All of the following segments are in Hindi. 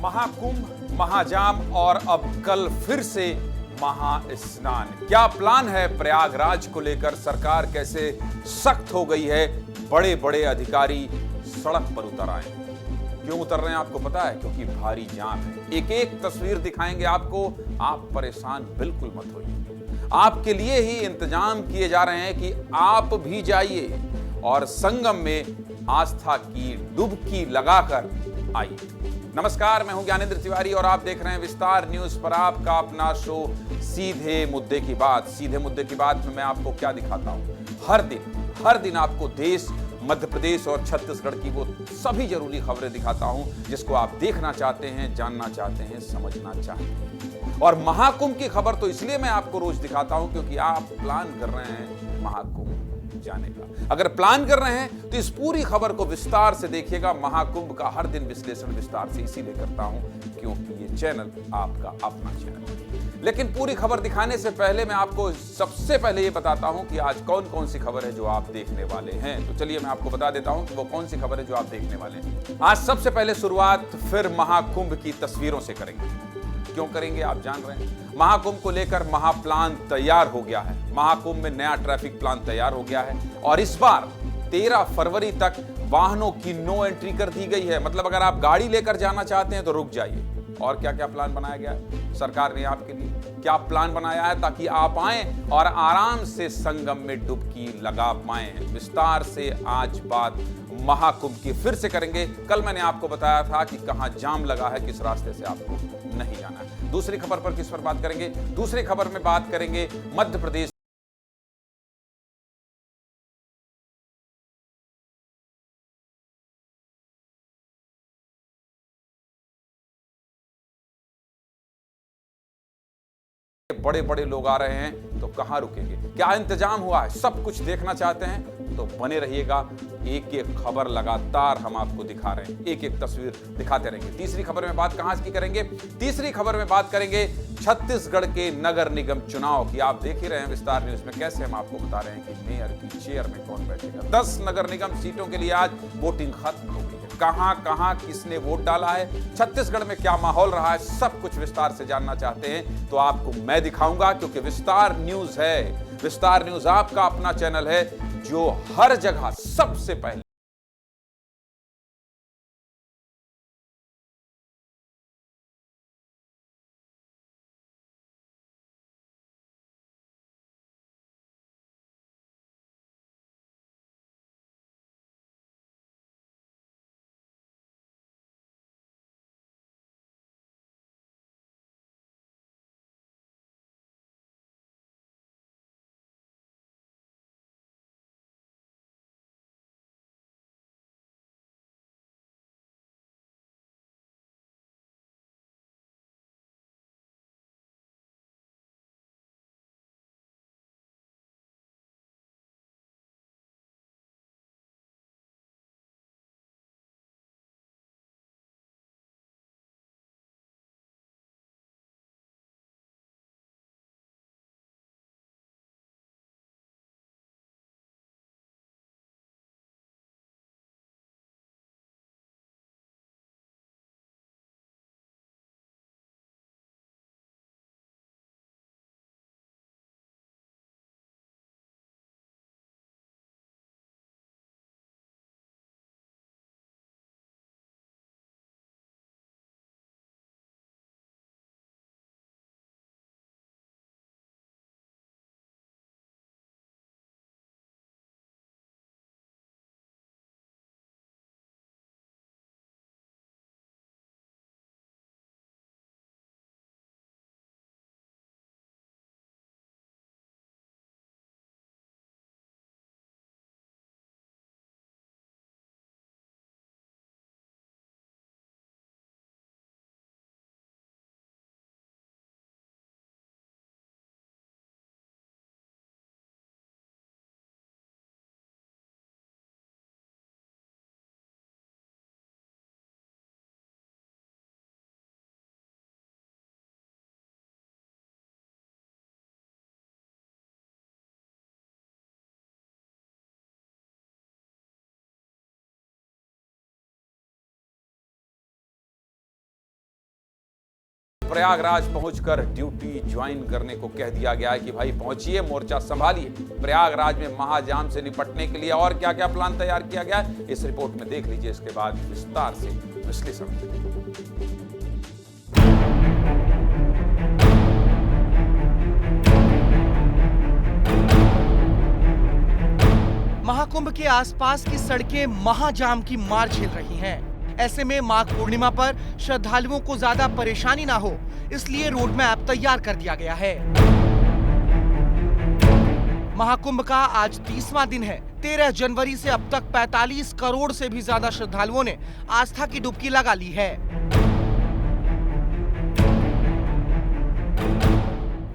महाकुंभ, महाजाम और अब कल फिर से महास्नान। क्या प्लान है प्रयागराज को लेकर? सरकार कैसे सख्त हो गई है? बड़े बड़े अधिकारी सड़क पर उतर आए। क्यों उतर रहे हैं आपको पता है? क्योंकि भारी जाम है। एक एक तस्वीर दिखाएंगे आपको। आप परेशान बिल्कुल मत होइए। आपके लिए ही इंतजाम किए जा रहे हैं कि आप भी जाइए और संगम में आस्था की डुबकी लगाकर आइए। नमस्कार, मैं हूं ज्ञानेंद्र तिवारी और आप देख रहे हैं विस्तार न्यूज पर आपका अपना शो सीधे मुद्दे की बात। सीधे मुद्दे की बात में मैं आपको क्या दिखाता हूं? हर दिन आपको देश, मध्य प्रदेश और छत्तीसगढ़ की वो सभी जरूरी खबरें दिखाता हूं जिसको आप देखना चाहते हैं, जानना चाहते हैं, समझना चाहते हैं। और महाकुंभ की खबर तो इसलिए मैं आपको रोज दिखाता हूं क्योंकि आप प्लान कर रहे हैं महाकुंभ जाने का। अगर प्लान कर रहे हैं तो इस पूरी खबर को विस्तार से देखिएगा। महाकुंभ का हर दिन विश्लेषण विस्तार से इसीलिए करता हूं क्योंकि ये चैनल आपका अपना चैनल है। लेकिन पूरी खबर दिखाने से पहले मैं आपको सबसे पहले ये बताता हूं कि आज कौन कौन सी खबर है जो आप देखने वाले हैं। तो चलिए मैं आपको बता देता हूं कि वो कौन सी खबर है जो आप देखने वाले हैं। आज सबसे पहले शुरुआत फिर महाकुंभ की तस्वीरों से करेंगे। क्यों करेंगे आप जान रहे हैं। महाकुंभ को लेकर महाप्लान तैयार हो गया है। महाकुंभ में नया ट्रैफिक प्लान तैयार हो गया है और इस बार 13 फरवरी तक वाहनों की नो एंट्री कर दी गई है। मतलब अगर आप गाड़ी लेकर जाना चाहते हैं तो रुक जाइए। और क्या क्या प्लान बनाया गया है सरकार ने आपके लिए? क्या प्लान बनाया है ताकि आप आए और आराम से संगम में डुबकी लगा पाएं? विस्तार से आज बात महाकुंभ की फिर से करेंगे। कल मैंने आपको बताया था कि कहां जाम लगा है, किस रास्ते से आपको नहीं जाना है। दूसरी खबर पर किस पर बात करेंगे? दूसरी खबर में बात करेंगे मध्य प्रदेश बड़े बड़े लोग आ रहे हैं तो कहां रुकेंगे, क्या इंतजाम हुआ है, सब कुछ देखना चाहते हैं तो बने रहिएगा। एक एक खबर लगातार हम आपको दिखा रहे हैं, एक एक तस्वीर दिखाते रहेंगे। तीसरी खबर में बात कहां की करेंगे? तीसरी खबर में बात करेंगे छत्तीसगढ़ के नगर निगम चुनाव की। आप देख ही रहे हैं विस्तार न्यूज में कैसे हम आपको बता रहे हैं कि मेयर की चेयर में कौन बैठेगा। 10 नगर निगम सीटों के लिए आज वोटिंग खत्म हो गई है। कहां कहां किसने वोट डाला है, छत्तीसगढ़ में क्या माहौल रहा है, सब कुछ विस्तार से जानना चाहते हैं तो आपको मैं दिखाऊंगा क्योंकि विस्तार न्यूज है। विस्तार न्यूज आपका अपना चैनल है जो हर जगह सबसे पहले प्रयागराज पहुंचकर ड्यूटी ज्वाइन करने को कह दिया गया है कि भाई पहुंचिए, मोर्चा संभालिए। प्रयागराज में महाजाम से निपटने के लिए और क्या क्या प्लान तैयार किया गया है, इस रिपोर्ट में देख लीजिए। इसके बाद विस्तार से विश्लेषण। महाकुंभ के आसपास की सड़कें महाजाम की मार झेल रही हैं। ऐसे में माघ पूर्णिमा पर श्रद्धालुओं को ज्यादा परेशानी ना हो, इसलिए रोड मैप तैयार कर दिया गया है। महाकुंभ का आज 30वां दिन है। 13 जनवरी से अब तक 45 करोड़ से भी ज्यादा श्रद्धालुओं ने आस्था की डुबकी लगा ली है।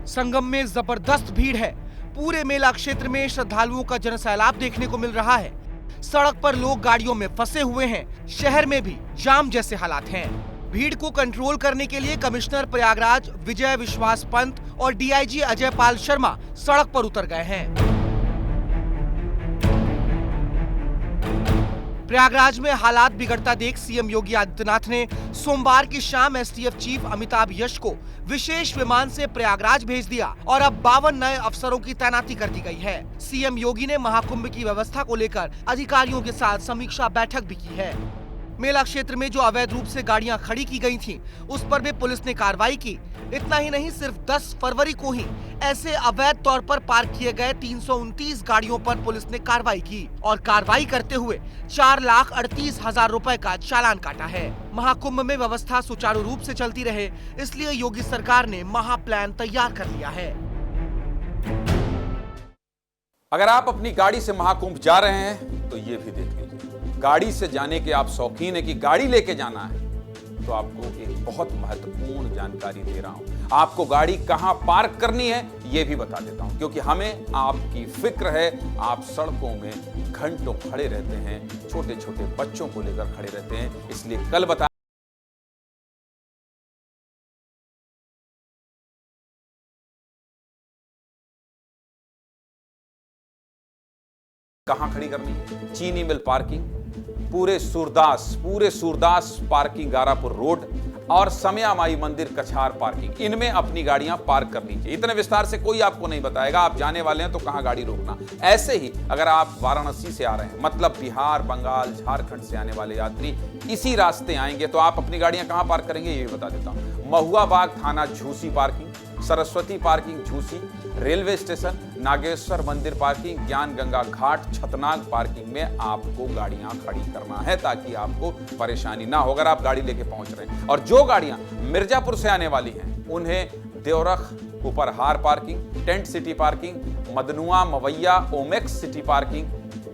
संगम में जबरदस्त भीड़ है। पूरे मेला क्षेत्र में श्रद्धालुओं का जनसैलाब देखने को मिल रहा है। सड़क पर लोग गाड़ियों में फंसे हुए हैं। शहर में भी जाम जैसे हालात हैं। भीड़ को कंट्रोल करने के लिए कमिश्नर प्रयागराज विजय विश्वास पंत और डीआईजी अजय पाल शर्मा सड़क पर उतर गए हैं। प्रयागराज में हालात बिगड़ता देख सीएम योगी आदित्यनाथ ने सोमवार की शाम एसटीएफ चीफ अमिताभ यश को विशेष विमान से प्रयागराज भेज दिया और अब 52 नए अफसरों की तैनाती कर दी गई है। सीएम योगी ने महाकुंभ की व्यवस्था को लेकर अधिकारियों के साथ समीक्षा बैठक भी की है। मेला क्षेत्र में जो अवैध रूप से गाड़ियां खड़ी की गई थीं, उस पर भी पुलिस ने कार्रवाई की। इतना ही नहीं, सिर्फ 10 फरवरी को ही ऐसे अवैध तौर पर पार्क किए गए 329 गाड़ियों पर पुलिस ने कार्रवाई की और कार्रवाई करते हुए 4,38,000 रुपए का चालान काटा है। महाकुंभ में व्यवस्था सुचारू रूप से चलती रहे, इसलिए योगी सरकार ने महा प्लान तैयार कर लिया है। अगर आप अपनी गाड़ी से महाकुंभ जा रहे हैं तो ये भी देख लीजिए। गाड़ी से जाने के आप शौकीन है कि गाड़ी लेके जाना है, तो आपको एक बहुत महत्वपूर्ण जानकारी दे रहा हूं। आपको गाड़ी कहां पार्क करनी है यह भी बता देता हूं, क्योंकि हमें आपकी फिक्र है। आप सड़कों में घंटों खड़े रहते हैं, छोटे छोटे बच्चों को लेकर खड़े रहते हैं, इसलिए कल बता कहां खड़ी करनी है। चीनी मिल पार्किंग, पूरे सूरदास पार्किंग गारापुर रोड और समया माई मंदिर कछार पार्किंग, इनमें अपनी गाड़ियां पार्क करनी चाहिए। इतने विस्तार से कोई आपको नहीं बताएगा। आप जाने वाले हैं तो कहां गाड़ी रोकना। ऐसे ही अगर आप वाराणसी से आ रहे हैं, मतलब बिहार, बंगाल, झारखंड से आने वाले यात्री इसी रास्ते आएंगे, तो आप अपनी गाड़ियां कहां पार्क करेंगे ये भी बता देता हूं। महुआ बाग थाना Jhusi parking, Saraswati parking Jhusi, railway station, Nageshwar मंदिर पार्किंग, ज्ञान गंगा घाट, छतनाग पार्किंग में आपको गाड़ियां खड़ी करना है, ताकि आपको परेशानी ना हो अगर आप गाड़ी लेके पहुंच रहे हैं। और जो गाड़ियां मिर्जापुर से आने वाली हैं, उन्हें Deorakh Uparhar parking, tent city parking, Madnua Mawaiya Omaxe city parking,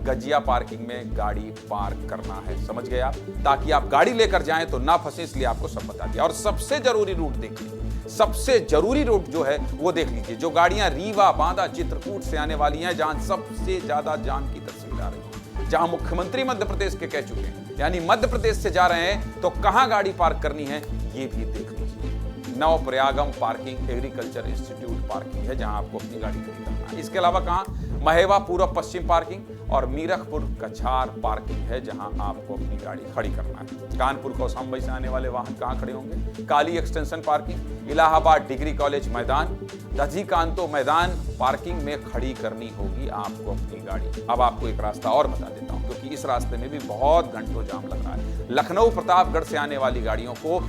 Gajia parking में गाड़ी पार्क करना है। समझ गए आप? ताकि आप गाड़ी लेकर जाएं तो ना फंसे, इसलिए आपको सब बता दिया। और सबसे जरूरी रूट देख लीजिए, सबसे जरूरी रूट जो है वो देख लीजिए। जो गाड़ियां रीवा, बांदा, चित्रकूट से आने वाली हैं, जहां सबसे ज्यादा जाम की तस्वीर आ रही है, जहां मुख्यमंत्री मध्य प्रदेश के कह चुके हैं, यानी मध्य प्रदेश से जा रहे हैं तो कहां गाड़ी पार्क करनी है ये भी देख लीजिए। नव प्रयागम पार्किंग एग्रीकल्चर इंस्टीट्यूट पार्किंग है, जहां आपको अपनी गाड़ी खड़ी करना है। इसके अलावा कहां? महेवा पूर्व पश्चिम पार्किंग और मीरखपुर कछार पार्किंग है, जहां आपको अपनी गाड़ी खड़ी करना है। कानपुर कौशाम्बी से आने वाले वाहन कहां खड़े होंगे? Kali extension parking, Allahabad degree college मैदान, दधी कांतो मैदान पार्किंग में खड़ी करनी होगी आपको अपनी गाड़ी। अब आपको एक रास्ता और बता देता हूं, क्योंकि इस रास्ते में भी बहुत घंटों जाम लग रहा है। लखनऊ प्रतापगढ़ से आने वाली गाड़ियों को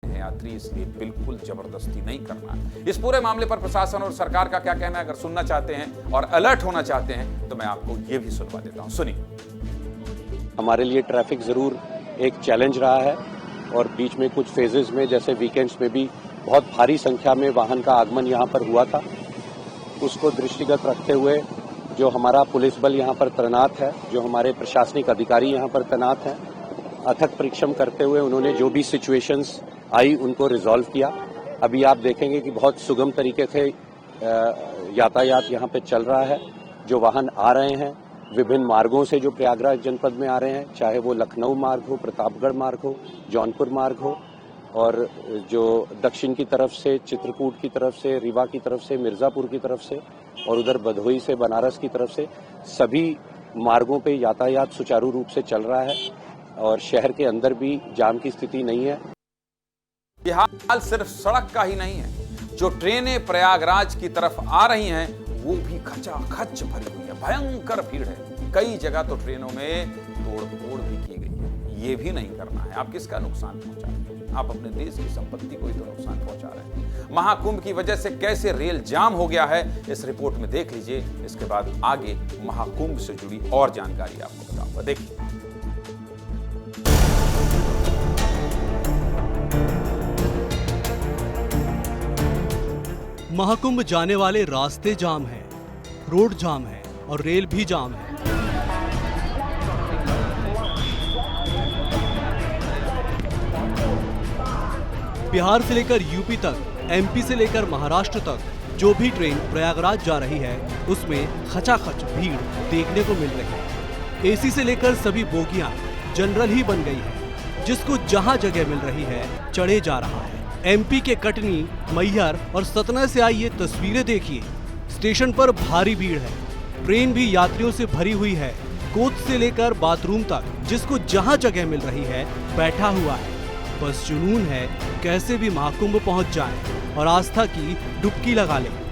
यात्री, इसलिए बिल्कुल जबरदस्ती नहीं करना है। इस पूरे मामले पर प्रशासन और सरकार का क्या कहना है, अगर सुनना चाहते हैं और अलर्ट होना चाहते हैं तो मैं आपको यह भी सुनवा देता हूं। सुनिए। हमारे लिए ट्रैफिक जरूर एक चैलेंज रहा है, और बीच में कुछ फेजेस में जैसे वीकेंड्स में भी बहुत भारी संख्या में वाहन का आगमन यहाँ पर हुआ था। उसको दृष्टिगत रखते हुए जो हमारा पुलिस बल यहाँ पर तैनात है, जो हमारे प्रशासनिक अधिकारी यहाँ पर तैनात हैं, अथक परिश्रम करते हुए उन्होंने जो भी सिचुएशंस आई उनको रिजॉल्व किया। अभी आप देखेंगे कि बहुत सुगम तरीके से यातायात यहाँ पे चल रहा है। जो वाहन आ रहे हैं विभिन्न मार्गों से, जो प्रयागराज जनपद में आ रहे हैं, चाहे वो लखनऊ मार्ग हो, प्रतापगढ़ मार्ग हो, जौनपुर मार्ग हो, और जो दक्षिण की तरफ से, चित्रकूट की तरफ से, रीवा की तरफ से, मिर्जापुर की तरफ से और उधर भदोही से बनारस की तरफ से, सभी मार्गों पे यातायात सुचारू रूप से चल रहा है और शहर के अंदर भी जाम की स्थिति नहीं है। ये हाल सिर्फ सड़क का ही नहीं है, जो ट्रेनें प्रयागराज की तरफ आ रही हैं वो भी खचाखच भरी हुई है, भयंकर भीड़ है। कई जगह तो ट्रेनों में तोड़-फोड़ भी की गई है। ये भी नहीं करना है। आप किसका नुकसान पहुंचा रहे हैं? आप अपने देश की संपत्ति को ही तो नुकसान पहुंचा रहे हैं। महाकुंभ की वजह से कैसे रेल जाम हो गया है, इस रिपोर्ट में देख लीजिए। इसके बाद आगे महाकुंभ से जुड़ी और जानकारी आपको बताऊंगा। देखिए, महाकुंभ जाने वाले रास्ते जाम हैं, रोड जाम है और रेल भी जाम है। बिहार से लेकर यूपी तक, एमपी से लेकर महाराष्ट्र तक जो भी ट्रेन प्रयागराज जा रही है उसमें खचाखच भीड़ देखने को मिल रही है। एसी से लेकर सभी बोगियां जनरल ही बन गई है, जिसको जहां जगह मिल रही है चढ़े जा रहा है। एमपी के कटनी, मैहर और सतना से आई ये तस्वीरें देखिए। स्टेशन पर भारी भीड़ है, ट्रेन भी यात्रियों से भरी हुई है। कोच से लेकर बाथरूम तक जिसको जहां जगह मिल रही है बैठा हुआ है। बस जुनून है कैसे भी महाकुंभ पहुंच जाए और आस्था की डुबकी लगा ले।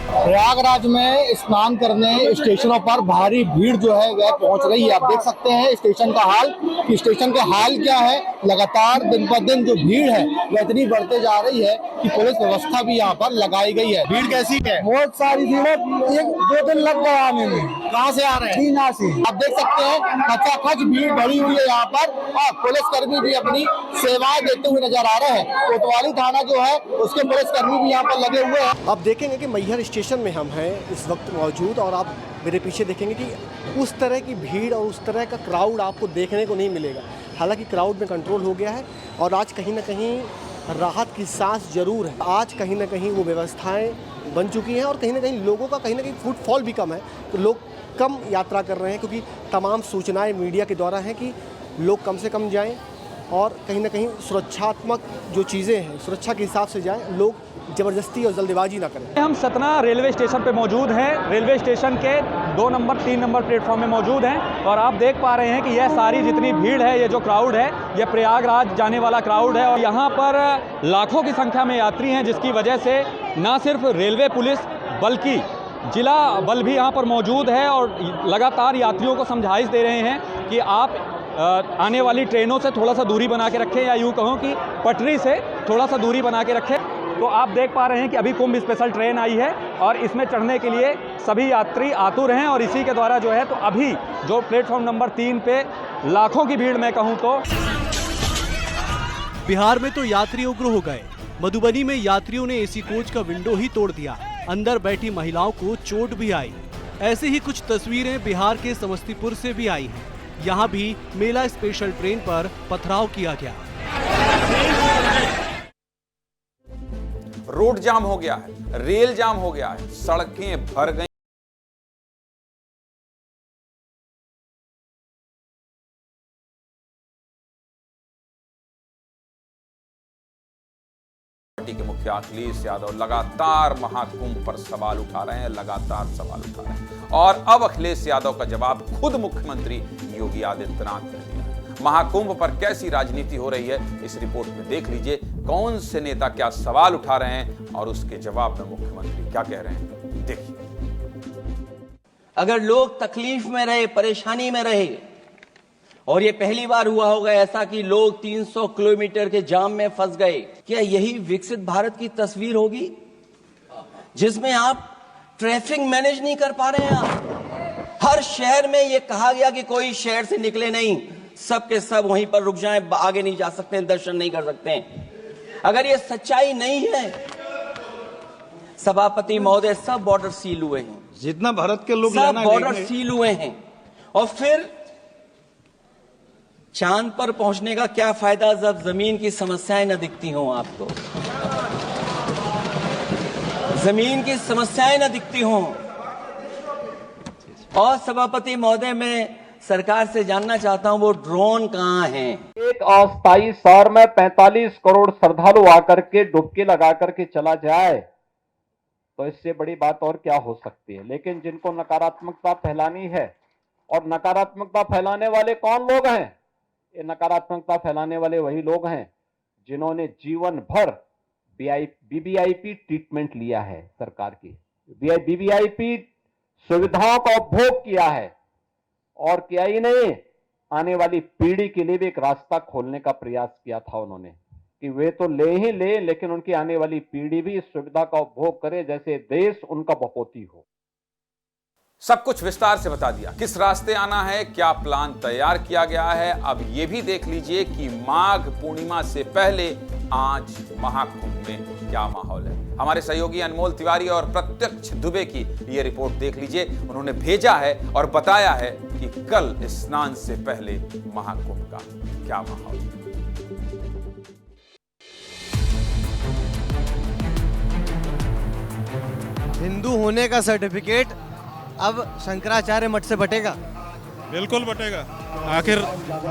प्रयागराज में स्नान करने स्टेशनों पर भारी भीड़ जो है वह पहुंच रही है। आप देख सकते हैं स्टेशन का हाल, कि स्टेशन का हाल क्या है। लगातार दिन पर दिन जो भीड़ है वह इतनी बढ़ते जा रही है कि पुलिस व्यवस्था भी यहाँ पर लगाई गई है। भीड़ कैसी है? बहुत सारी भीड़ है, 1-2 दिन लग गए आने में। कहाँ से आ रहे हैं? चीना से। आप देख सकते हैं खचाखच भीड़ भरी हुई है यहाँ पर, और पुलिसकर्मी भी अपनी सेवाएं देते हुए नजर आ रहे हैं। कोतवाली थाना जो है उसके पुलिसकर्मी भी यहाँ पर लगे हुए हैं। आप देखेंगे कि मैहर स्टेशन में हम हैं इस वक्त मौजूद, और आप मेरे पीछे देखेंगे कि उस तरह की भीड़ और उस तरह का क्राउड आपको देखने को नहीं मिलेगा। हालांकि क्राउड में कंट्रोल हो गया है और आज कहीं ना कहीं राहत की सांस जरूर है। आज कहीं ना कहीं वो व्यवस्थाएं बन चुकी हैं और कहीं ना कहीं लोगों का कहीं ना कहीं फुटफॉल भी कम है, तो लोग कम यात्रा कर रहे हैं, क्योंकि तमाम सूचनाएं मीडिया के द्वारा हैं कि लोग कम से कम जाएं और कहीं ना कहीं सुरक्षात्मक जो चीज़ें हैं सुरक्षा के हिसाब से जाएं, लोग जबरदस्ती और जल्दबाजी ना करें। हम सतना रेलवे स्टेशन पे मौजूद हैं। रेलवे स्टेशन के 2 नंबर 3 नंबर प्लेटफॉर्म में मौजूद हैं और आप देख पा रहे हैं कि यह सारी जितनी भीड़ है, ये जो क्राउड है, ये प्रयागराज जाने वाला क्राउड है और यहाँ पर लाखों की संख्या में यात्री हैं, जिसकी वजह से ना सिर्फ रेलवे पुलिस बल्कि जिला बल भी यहाँ पर मौजूद है और लगातार यात्रियों को समझाइश दे रहे हैं कि आप आने वाली ट्रेनों से थोड़ा सा दूरी बना के रखें, या यूँ कहूँ कि पटरी से थोड़ा सा दूरी बना के रखें। तो आप देख पा रहे हैं कि अभी कुंभ स्पेशल ट्रेन आई है और इसमें चढ़ने के लिए सभी यात्री आतुर हैं और इसी के द्वारा जो है तो अभी जो प्लेटफॉर्म नंबर 3 पे लाखों की भीड़ मैं कहूँ तो। बिहार में तो यात्री उग्र हो गए। मधुबनी में यात्रियों ने एसी कोच का विंडो ही तोड़ दिया, अंदर बैठी महिलाओं को चोट भी आई। ऐसे ही कुछ तस्वीरें बिहार के समस्तीपुर से भी आई हैं। यहाँ भी मेला स्पेशल ट्रेन पर पथराव किया गया। रोड जाम हो गया है, रेल जाम हो गया है, सड़कें भर गई। पार्टी के मुखिया अखिलेश यादव लगातार महाकुंभ पर सवाल उठा रहे हैं, लगातार सवाल उठा रहे हैं और अब अखिलेश यादव का जवाब खुद मुख्यमंत्री योगी आदित्यनाथ ने दिया। महाकुंभ पर कैसी राजनीति हो रही है, इस रिपोर्ट में देख लीजिए। कौन से नेता क्या सवाल उठा रहे हैं और उसके जवाब में मुख्यमंत्री क्या कह रहे हैं, देखिए। अगर लोग तकलीफ में रहे, परेशानी में रहे, और ये पहली बार हुआ होगा ऐसा कि लोग 300 किलोमीटर के जाम में फंस गए, क्या यही विकसित भारत की तस्वीर होगी जिसमें आप ट्रैफिक मैनेज नहीं कर पा रहे हैं? हर शहर में ये कहा गया कि कोई शहर से निकले नहीं, सब के सब वहीं पर रुक जाएं, आगे नहीं जा सकते, दर्शन नहीं कर सकते हैं। अगर ये सच्चाई नहीं है, सभापति महोदय, सब बॉर्डर सील हुए हैं, जितना भारत के लोग सब बॉर्डर सील हुए हैं, और फिर चांद पर पहुंचने का क्या फायदा जब जमीन की समस्याएं न दिखती हों आपको, जमीन की समस्याएं न दिखती हों। और सभापति महोदय, मैं सरकार से जानना चाहता हूं वो ड्रोन कहां हैं? एक अस्थायी शहर में 45 करोड़ श्रद्धालु आकर के डुबकी लगा करके चला जाए तो इससे बड़ी बात और क्या हो सकती है। लेकिन जिनको नकारात्मकता फैलानी है, और नकारात्मकता फैलाने वाले कौन लोग हैं? ये नकारात्मकता फैलाने वाले वही लोग हैं जिन्होंने जीवन भर बीबीआईपी ट्रीटमेंट लिया है, सरकार की बीबीआईपी सुविधाओं का उपभोग किया है, और क्या ही नहीं, आने वाली पीढ़ी के लिए भी एक रास्ता खोलने का प्रयास किया था उन्होंने कि वे तो ले ही ले, लेकिन उनकी आने वाली पीढ़ी भी इस सुविधा का उपभोग करे, जैसे देश उनका बपोती हो। सब कुछ विस्तार से बता दिया, किस रास्ते आना है, क्या प्लान तैयार किया गया है। अब यह भी देख लीजिए कि माघ पूर्णिमा से पहले आज महाकुंभ में क्या माहौल है। हमारे सहयोगी अनमोल तिवारी और प्रत्यक्ष दुबे की यह रिपोर्ट देख लीजिए। उन्होंने भेजा है और बताया है कि कल स्नान से पहले महाकुंभ का क्या माहौल है। हिंदू होने का सर्टिफिकेट अब शंकराचार्य मठ से बटेगा। बिल्कुल बटेगा, आखिर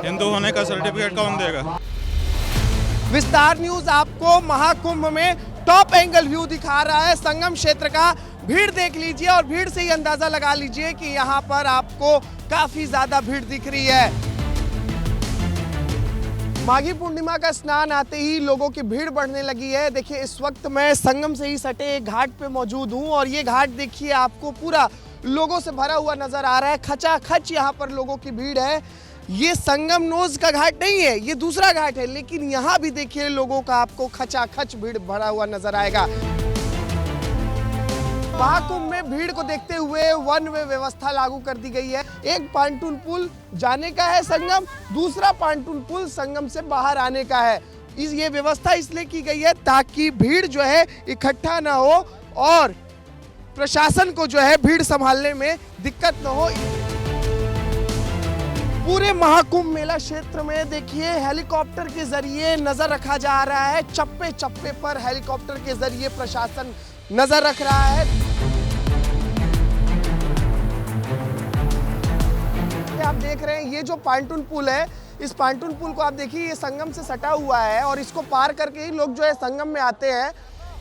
हिंदू होने का सर्टिफिकेट कौन देगा। विस्तार न्यूज आपको महाकुंभ में टॉप एंगल व्यू दिखा रहा है संगम क्षेत्र का। भीड़ देख लीजिए और भीड़ से ही अंदाजा लगा लीजिए कि यहाँ पर आपको काफी ज्यादा भीड़ दिख रही है। माघी पूर्णिमा का स्नान आते ही लोगों की भीड़ बढ़ने लगी है। देखिए, इस वक्त मैं संगम से ही सटे एक घाट पे मौजूद हूँ और ये घाट देखिए आपको पूरा लोगों से भरा हुआ नजर आ रहा है। खचाखच यहाँ पर लोगों की भीड़ है। ये संगम नोज का घाट नहीं है, ये दूसरा घाट है, लेकिन यहाँ भी देखिए लोगों का आपको खचाखच भीड़ भरा हुआ नजर आएगा। महाकुंभ में भीड़ को देखते हुए वन वे व्यवस्था लागू कर दी गई है। एक पांटून पुल जाने का है संगम, दूसरा पांटून पुल संगम से बाहर आने का है। ये व्यवस्था इसलिए की गई है ताकि भीड़ जो है इकट्ठा ना हो और प्रशासन को जो है भीड़ संभालने में दिक्कत न हो। पूरे महाकुंभ मेला क्षेत्र में देखिए हेलीकॉप्टर के जरिए नजर रखा जा रहा है। चप्पे चप्पे पर हेलीकॉप्टर के जरिए प्रशासन नजर रख रहा है। आप देख रहे हैं ये जो पांटून पुल है, इस पांटून पुल को आप देखिए, ये संगम से सटा हुआ है और इसको पार करके ही लोग जो है संगम में आते हैं।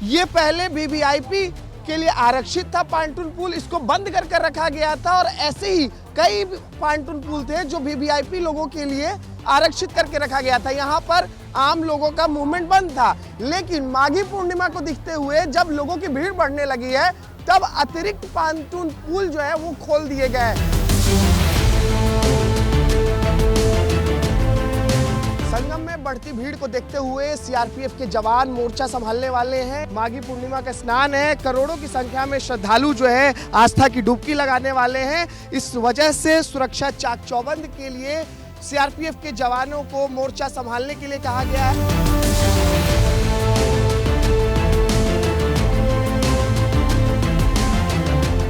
ये पहले वीवीआईपी के लिए आरक्षित था पांटून पुल, इसको बंद कर रखा गया था और ऐसे ही कई पांटून पुल थे जो वीवीआईपी लोगों के लिए आरक्षित करके रखा गया था। यहाँ पर आम लोगों का मूवमेंट बंद था, लेकिन माघी पूर्णिमा को देखते हुए जब लोगों की भीड़ बढ़ने लगी है तब अतिरिक्त पांटून पुल जो है वो खोल दिए गए हैं। संगम में बढ़ती भीड़ को देखते हुए सीआरपीएफ के जवान मोर्चा संभालने वाले हैं। माघी पूर्णिमा का स्नान है, करोड़ों की संख्या में श्रद्धालु जो है आस्था की डुबकी लगाने वाले हैं। इस वजह से सुरक्षा चाक चौबंद के लिए सीआरपीएफ के जवानों को मोर्चा संभालने के लिए कहा गया है।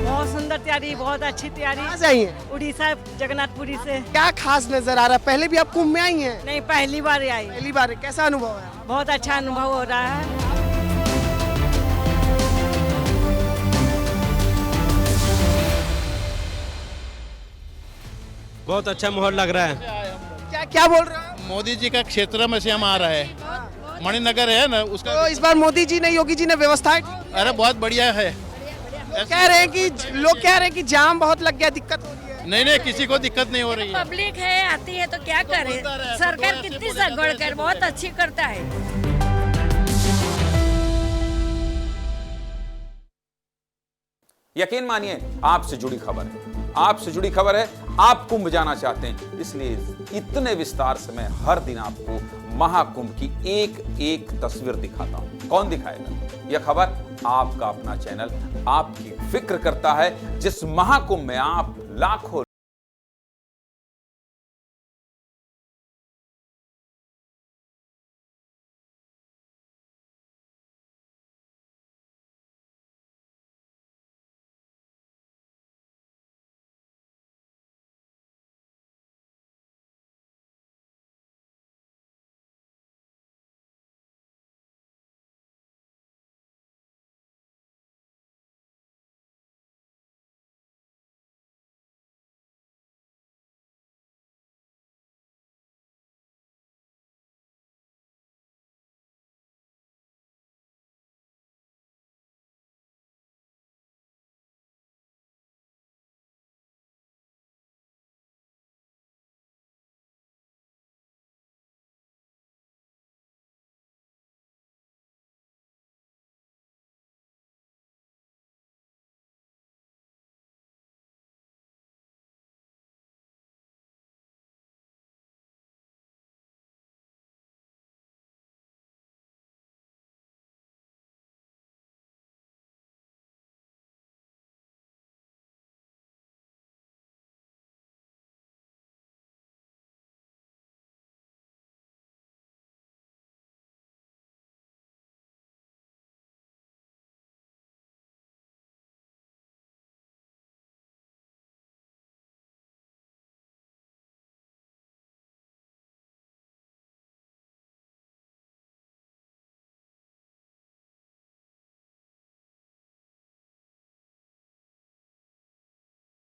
बहुत सुंदर तैयारी, बहुत अच्छी तैयारी। कहाँ से आई हैं? उड़ीसा जगन्नाथपुरी से। क्या खास नजर आ रहा है? पहले भी आप कुंभ में आई हैं? नहीं, पहली बार आई। पहली बार है, कैसा अनुभव है? बहुत अच्छा अनुभव हो रहा है। बहुत अच्छा माहौल लग रहा है। क्या बोल रहे हैं? मोदी जी का क्षेत्र में से हम आ रहे हैं, मणिनगर है ना उसका। तो इस बार मोदी जी ने, योगी जी ने व्यवस्थाएं, अरे बहुत बढ़िया है। लोग कह रहे हैं कि जाम बहुत लग गया, दिक्कत हो रही है। नहीं, किसी को दिक्कत नहीं हो रही है। पब्लिक है, आती है तो क्या करे, सरकार कितनी सगवड़ कर बहुत अच्छी करता है। यकीन मानिए, आपसे जुड़ी खबर है, आपसे जुड़ी खबर है। आप कुंभ जाना चाहते हैं, इसलिए इतने विस्तार से मैं हर दिन आपको महाकुंभ की एक एक तस्वीर दिखाता हूं। कौन दिखाएगा? यह खबर आपका अपना चैनल आपकी फिक्र करता है, जिस महाकुंभ में आप लाखों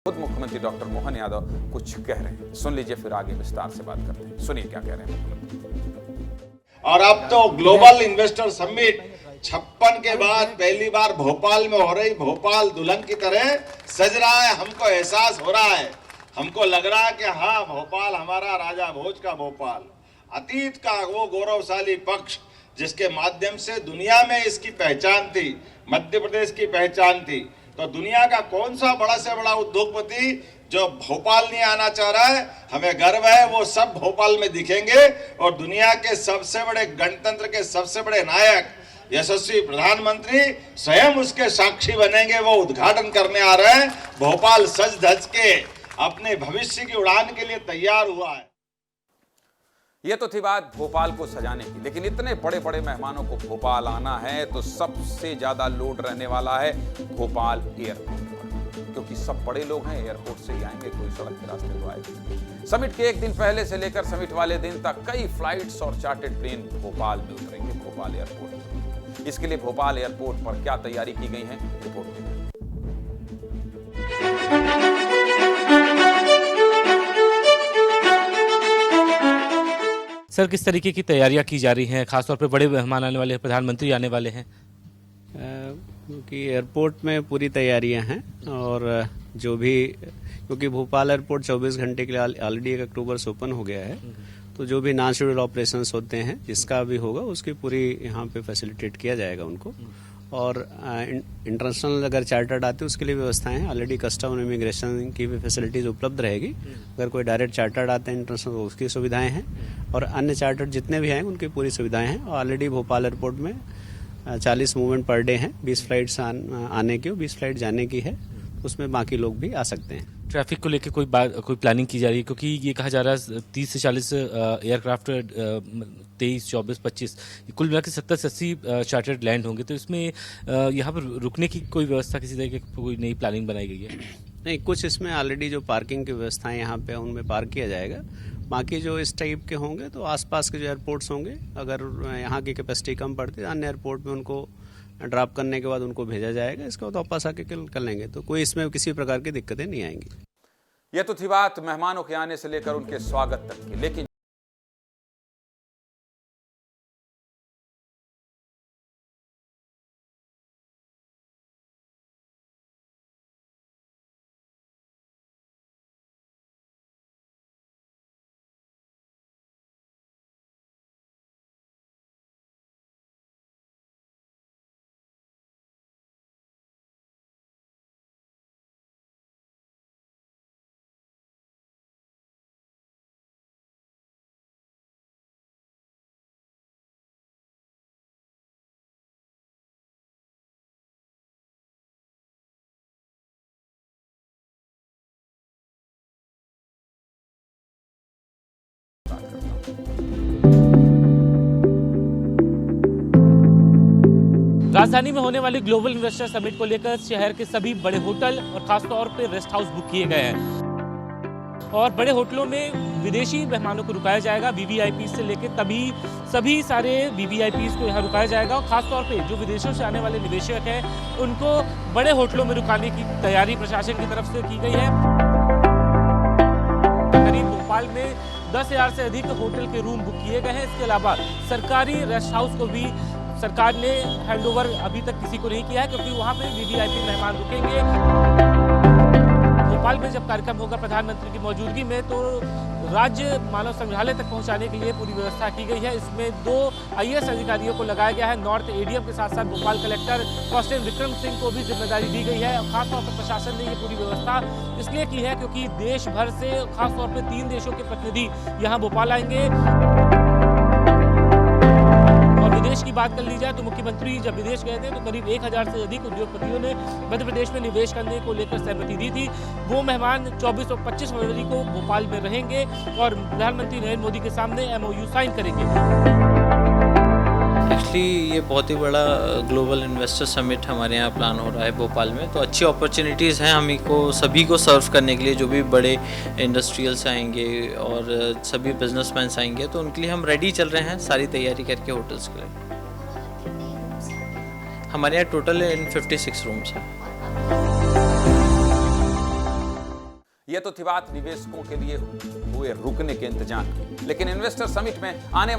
खुद मुख्यमंत्री डॉक्टर मोहन यादव कुछ कह रहे हैं, सुन लीजिए, फिर आगे विस्तार से बात करते हैं। सुनिए क्या कह रहे हैं मुख्यमंत्री। और अब तो ग्लोबल इन्वेस्टर समिट 56 के बाद पहली बार भोपाल में हो रही, भोपाल दुल्हन की तरह सज रहा है। हमको एहसास हो रहा है, हमको लग रहा है कि हाँ, भोपाल हमारा राजा भोज का भोपाल, अतीत का वो गौरवशाली पक्ष जिसके माध्यम से दुनिया में इसकी पहचान थी, मध्य प्रदेश की पहचान थी। तो दुनिया का कौन सा बड़ा से बड़ा उद्योगपति जो भोपाल नहीं आना चाह रहा है? हमें गर्व है, वो सब भोपाल में दिखेंगे और दुनिया के सबसे बड़े गणतंत्र के सबसे बड़े नायक यशस्वी प्रधानमंत्री स्वयं उसके साक्षी बनेंगे। वो उद्घाटन करने आ रहे हैं। भोपाल सज धज के अपने भविष्य की उड़ान के लिए तैयार हुआ है। ये तो थी बात भोपाल को सजाने की, लेकिन इतने बड़े बड़े मेहमानों को भोपाल आना है तो सबसे ज्यादा लोड रहने वाला है भोपाल एयरपोर्ट पर, क्योंकि सब बड़े लोग हैं, एयरपोर्ट से ही आएंगे, कोई सड़क के रास्ते तो आएगा। समिट के एक दिन पहले से लेकर समिट वाले दिन तक कई फ्लाइट्स और चार्टर्ड प्लेन भोपाल में उतरेंगे, भोपाल एयरपोर्ट पर। इसके लिए भोपाल एयरपोर्ट पर क्या तैयारी की गई है, रिपोर्ट देखिए। सर, किस तरीके की तैयारियां की जा रही हैं? खासतौर पे बड़े मेहमान आने वाले हैं, प्रधानमंत्री आने वाले हैं। क्योंकि एयरपोर्ट में पूरी तैयारियां हैं और जो भी, क्योंकि भोपाल एयरपोर्ट 24 घंटे के लिए ऑलरेडी 1 अक्टूबर से ओपन हो गया है, तो जो भी नॉन शेड्यूल ऑपरेशंस होते हैं, जिसका भी होगा उसकी पूरी यहाँ पे फैसिलिटेट किया जाएगा उनको। और इंटरनेशनल अगर चार्टर्ड आते हैं उसके लिए व्यवस्थाएं हैं, ऑलरेडी कस्टम और इमिग्रेशन की भी फैसिलिटीज उपलब्ध रहेगी। अगर कोई डायरेक्ट चार्टर्ड आते हैं इंटरनेशनल, उसकी सुविधाएं हैं और अन्य चार्टर्ड जितने भी हैं उनकी पूरी सुविधाएं हैं। ऑलरेडी भोपाल एयरपोर्ट में 40 मूवमेंट पर डे हैं, 20 फ्लाइट्स आने की और 20 फ्लाइट जाने की है, उसमें बाकी लोग भी आ सकते हैं। ट्रैफिक को लेकर कोई प्लानिंग की जा रही है? क्योंकि ये कहा जा रहा है 30 से 40 एयरक्राफ्ट 23, 24, 25 कुल मिला के 70 से 80 चार्टर्ड लैंड होंगे, तो इसमें यहाँ पर रुकने की कोई व्यवस्था, किसी तरह की कोई नई प्लानिंग बनाई गई है? नहीं, कुछ इसमें ऑलरेडी जो पार्किंग की व्यवस्थाएं यहाँ पे उनमें पार्क किया जाएगा। बाकी जो इस टाइप के होंगे तो आसपास के जो एयरपोर्ट्स होंगे, अगर यहाँ की कैपेसिटी कम पड़ती है, अन्य एयरपोर्ट में उनको ड्रॉप करने के बाद उनको भेजा जाएगा। इसके बाद वापस आके कर लेंगे, तो कोई इसमें किसी प्रकार की दिक्कतें नहीं आएंगी। यह तो थी बात मेहमानों के आने से लेकर उनके स्वागत तक की, लेकिन राजधानी में होने वाली ग्लोबल इन्वेस्टर समिट को लेकर शहर के सभी बड़े होटल और खासतौर पे रेस्ट हाउस बुक किए गए हैं और बड़े होटलों में विदेशी मेहमानों को रुकाया जाएगा। वीवीआईपी से लेकर सभी सारे वीवीआईपी को यहाँ रुकाया जाएगा और खासतौर पे जो विदेशों से आने वाले निवेशक हैं उनको बड़े होटलों में रुकाने की तैयारी प्रशासन की तरफ से की गई है। करीब भोपाल में 10,000 से अधिक होटल के रूम बुक किए गए हैं। इसके अलावा सरकारी रेस्ट हाउस को भी सरकार ने हैंडओवर अभी तक किसी को नहीं किया है, क्योंकि वहां पे वीवीआईपी मेहमान रुकेंगे। भोपाल में जब कार्यक्रम होगा प्रधानमंत्री की मौजूदगी में, तो राज्य मानव संग्रहालय तक पहुंचाने के लिए पूरी व्यवस्था की गई है। इसमें 2 IAS अधिकारियों को लगाया गया है। नॉर्थ एडीएम के साथ साथ भोपाल कलेक्टर कॉस्टेन विक्रम सिंह को भी जिम्मेदारी दी गई है। और खासतौर पर प्रशासन ने ये पूरी व्यवस्था इसलिए की है क्योंकि देश भर से खासतौर पर 3 देशों के प्रतिनिधि यहाँ भोपाल आएंगे। विदेश की बात कर ली जाए तो मुख्यमंत्री जब विदेश गए थे तो करीब 1000 से अधिक उद्योगपतियों ने मध्य प्रदेश में निवेश करने को लेकर सहमति दी थी। वो मेहमान 24 और 25 फरवरी को भोपाल में रहेंगे और प्रधानमंत्री नरेंद्र मोदी के सामने MOU साइन करेंगे। एक्चुअली ये बहुत ही बड़ा ग्लोबल इन्वेस्टर समिट हमारे यहाँ प्लान हो रहा है भोपाल में, तो अच्छी अपॉर्चुनिटीज़ हैं हमें को सभी को सर्व करने के लिए। जो भी बड़े इंडस्ट्रियल्स आएंगे और सभी बिजनेसमैन आएंगे तो उनके लिए हम रेडी चल रहे हैं सारी तैयारी करके होटल्स के लिए। हमारे यहाँ टोटल 56 रूम्स हैं। यह तो थी बात निवेशकों के लिए हुए रुकने के इंतजाम की, लेकिन इन्वेस्टर समिट में आने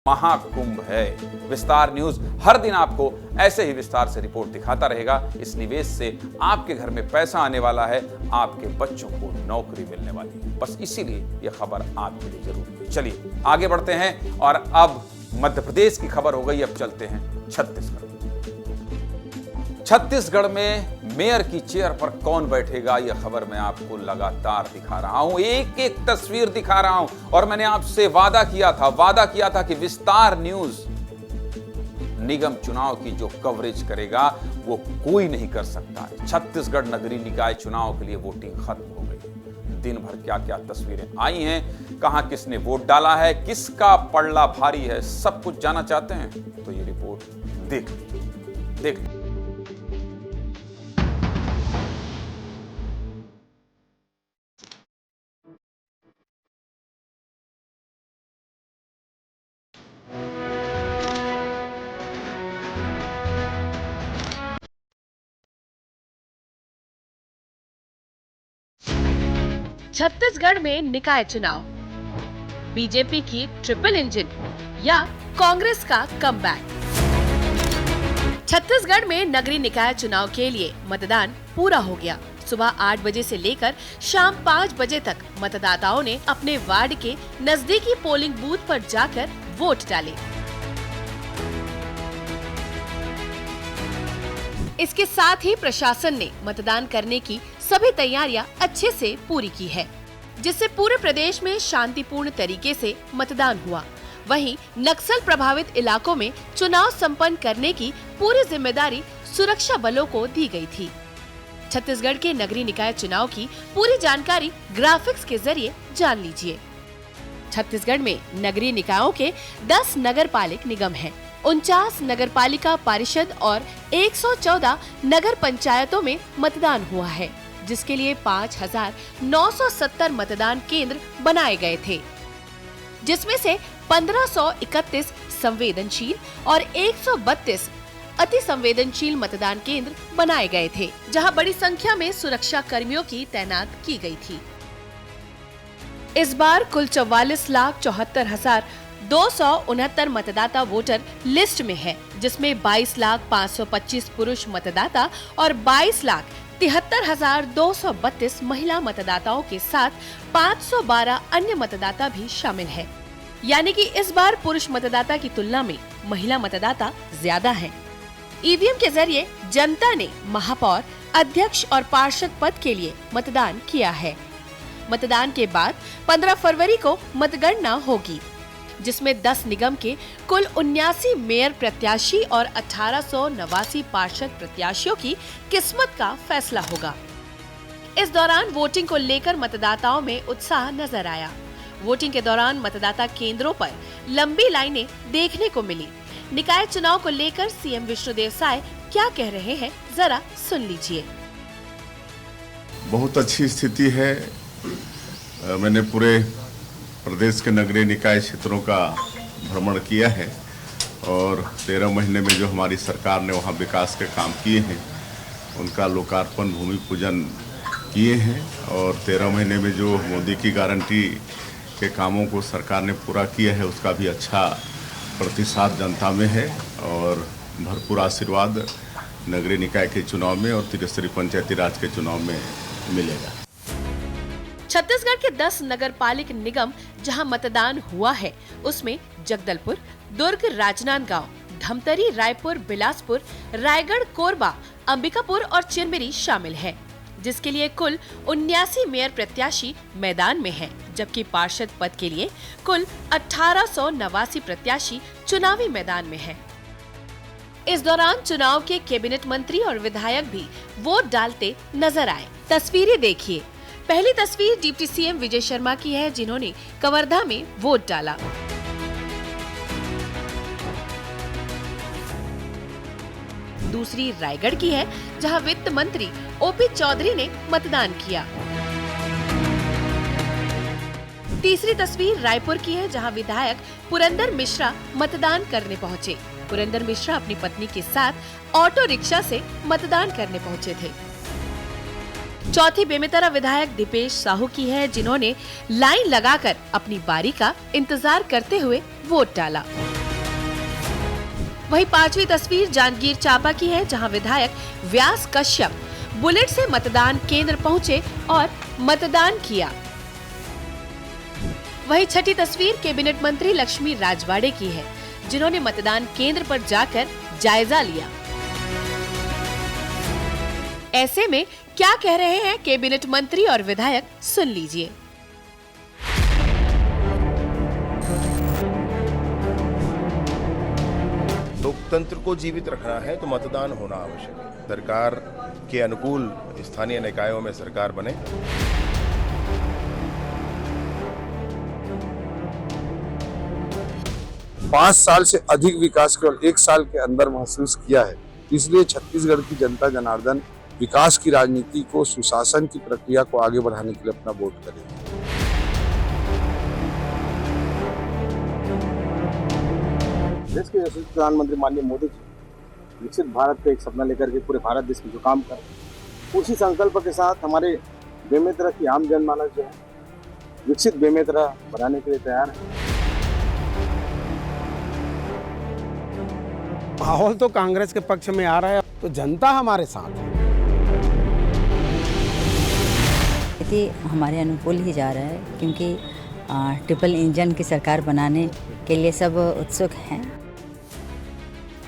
महाकुंभ है। विस्तार न्यूज हर दिन आपको ऐसे ही विस्तार से रिपोर्ट दिखाता रहेगा। इस निवेश से आपके घर में पैसा आने वाला है, आपके बच्चों को नौकरी मिलने वाली है। बस इसीलिए यह खबर आपके लिए जरूरी है। चलिए आगे बढ़ते हैं और अब मध्य प्रदेश की खबर हो गई। अब चलते हैं छत्तीसगढ़। छत्तीसगढ़ में मेयर की चेयर पर कौन बैठेगा, यह खबर मैं आपको लगातार दिखा रहा हूं, एक एक तस्वीर दिखा रहा हूं। और मैंने आपसे वादा किया था कि विस्तार न्यूज निगम चुनाव की जो कवरेज करेगा वो कोई नहीं कर सकता। छत्तीसगढ़ नगरीय निकाय चुनाव के लिए वोटिंग खत्म हो गई। दिन भर क्या क्या तस्वीरें आई हैं, कहां किसने वोट डाला है, किसका पलड़ा भारी है, सब कुछ जानना चाहते हैं तो ये रिपोर्ट देख लीजिए। छत्तीसगढ़ में निकाय चुनाव, बीजेपी की ट्रिपल इंजन या कांग्रेस का कमबैक। छत्तीसगढ़ में नगरीय निकाय चुनाव के लिए मतदान पूरा हो गया। सुबह 8 बजे से लेकर शाम 5 बजे तक मतदाताओं ने अपने वार्ड के नजदीकी पोलिंग बूथ पर जाकर वोट डाले। इसके साथ ही प्रशासन ने मतदान करने की सभी तैयारियां अच्छे से पूरी की है, जिससे पूरे प्रदेश में शांतिपूर्ण तरीके से मतदान हुआ। वहीं नक्सल प्रभावित इलाकों में चुनाव संपन्न करने की पूरी जिम्मेदारी सुरक्षा बलों को दी गई थी। छत्तीसगढ़ के नगरीय निकाय चुनाव की पूरी जानकारी ग्राफिक्स के जरिए जान लीजिए। छत्तीसगढ़ में नगरीय निकायों के 10 नगरपालिक निगम हैं, 49 नगरपालिका परिषद और 114 नगर पंचायतों में मतदान हुआ है, जिसके लिए 5,970 मतदान केंद्र बनाए गए थे, जिसमें से 1531 संवेदनशील और 132 अति संवेदनशील मतदान केंद्र बनाए गए थे, जहां बड़ी संख्या में सुरक्षा कर्मियों की तैनात की गई थी। इस बार कुल 44,74,269 मतदाता वोटर लिस्ट में है, जिसमें 22,525 पुरुष मतदाता और 22,73,232 महिला मतदाताओं के साथ 512 अन्य मतदाता भी शामिल है। यानी कि इस बार पुरुष मतदाता की तुलना में महिला मतदाता ज्यादा हैं। ईवीएम के जरिए जनता ने महापौर, अध्यक्ष और पार्षद पद के लिए मतदान किया है। मतदान के बाद 15 फरवरी को मतगणना होगी, जिसमें 10 निगम के कुल 79 मेयर प्रत्याशी और 1889 पार्षद प्रत्याशियों की किस्मत का फैसला होगा। इस दौरान वोटिंग को लेकर मतदाताओं में उत्साह नजर आया। वोटिंग के दौरान मतदाता केंद्रों पर लंबी लाइनें देखने को मिली। निकाय चुनाव को लेकर सीएम विष्णुदेव साय क्या कह रहे हैं, जरा सुन लीजिए। बहुत अच्छी स्थिति है। मैंने पूरे प्रदेश के नगरीय निकाय क्षेत्रों का भ्रमण किया है और 13 महीने में जो हमारी सरकार ने वहाँ विकास के काम किए हैं उनका लोकार्पण, भूमि पूजन किए हैं और 13 महीने में जो मोदी की गारंटी के कामों को सरकार ने पूरा किया है उसका भी अच्छा प्रतिसाद जनता में है और भरपूर आशीर्वाद नगरीय निकाय के चुनाव में और त्रिस्तरीय पंचायती राज के चुनाव में मिलेगा। छत्तीसगढ़ के 10 नगरपालिक निगम जहां मतदान हुआ है, उसमें जगदलपुर, दुर्ग, राजनांदगांव, धमतरी, रायपुर, बिलासपुर, रायगढ़, कोरबा, अंबिकापुर और चिरमिरी शामिल है, जिसके लिए कुल 79 मेयर प्रत्याशी मैदान में हैं, जबकि पार्षद पद के लिए कुल 1889 प्रत्याशी चुनावी मैदान में हैं। इस दौरान चुनाव के कैबिनेट मंत्री और विधायक भी वोट डालते नजर आए। तस्वीरें देखिए। पहली तस्वीर डिप्टी सीएम विजय शर्मा की है, जिन्होंने कवर्धा में वोट डाला। दूसरी रायगढ़ की है, जहां वित्त मंत्री ओपी चौधरी ने मतदान किया। तीसरी तस्वीर रायपुर की है, जहां विधायक पुरंदर मिश्रा मतदान करने पहुंचे। पुरंदर मिश्रा अपनी पत्नी के साथ ऑटो रिक्शा से मतदान करने पहुंचे थे। चौथी बेमेतरा विधायक दीपेश साहू की है, जिन्होंने लाइन लगाकर अपनी बारी का इंतजार करते हुए वोट डाला। वहीं पांचवी तस्वीर जांजगीर चांपा की है, जहां विधायक व्यास कश्यप बुलेट से मतदान केंद्र पहुंचे और मतदान किया। वहीं छठी तस्वीर कैबिनेट मंत्री लक्ष्मी राजवाड़े की है, जिन्होंने मतदान केंद्र पर जाकर जायजा लिया। ऐसे में क्या कह रहे हैं कैबिनेट मंत्री और विधायक, सुन लीजिए। लोकतंत्र को जीवित रखना है तो मतदान होना आवश्यक है। सरकार के अनुकूल स्थानीय निकायों में सरकार बने। पाँच साल से अधिक विकास केवल 1 साल के अंदर महसूस किया है, इसलिए छत्तीसगढ़ की जनता जनार्दन विकास की राजनीति को, सुशासन की प्रक्रिया को आगे बढ़ाने के लिए अपना वोट करेगी। देश के यशस्वी प्रधानमंत्री माननीय मोदी जी विकसित भारत का एक सपना लेकर के पूरे भारत देश में जो काम कर रहे हैं, उसी संकल्प के साथ हमारे बेमेतरा की आम जनमानस जो है विकसित बेमेतरा बनाने के लिए तैयार है। माहौल तो कांग्रेस के पक्ष में आ रहा है, तो जनता हमारे साथ है। हमारे अनुकूल ही जा रहा है, क्योंकि ट्रिपल इंजन की सरकार बनाने के लिए सब उत्सुक हैं।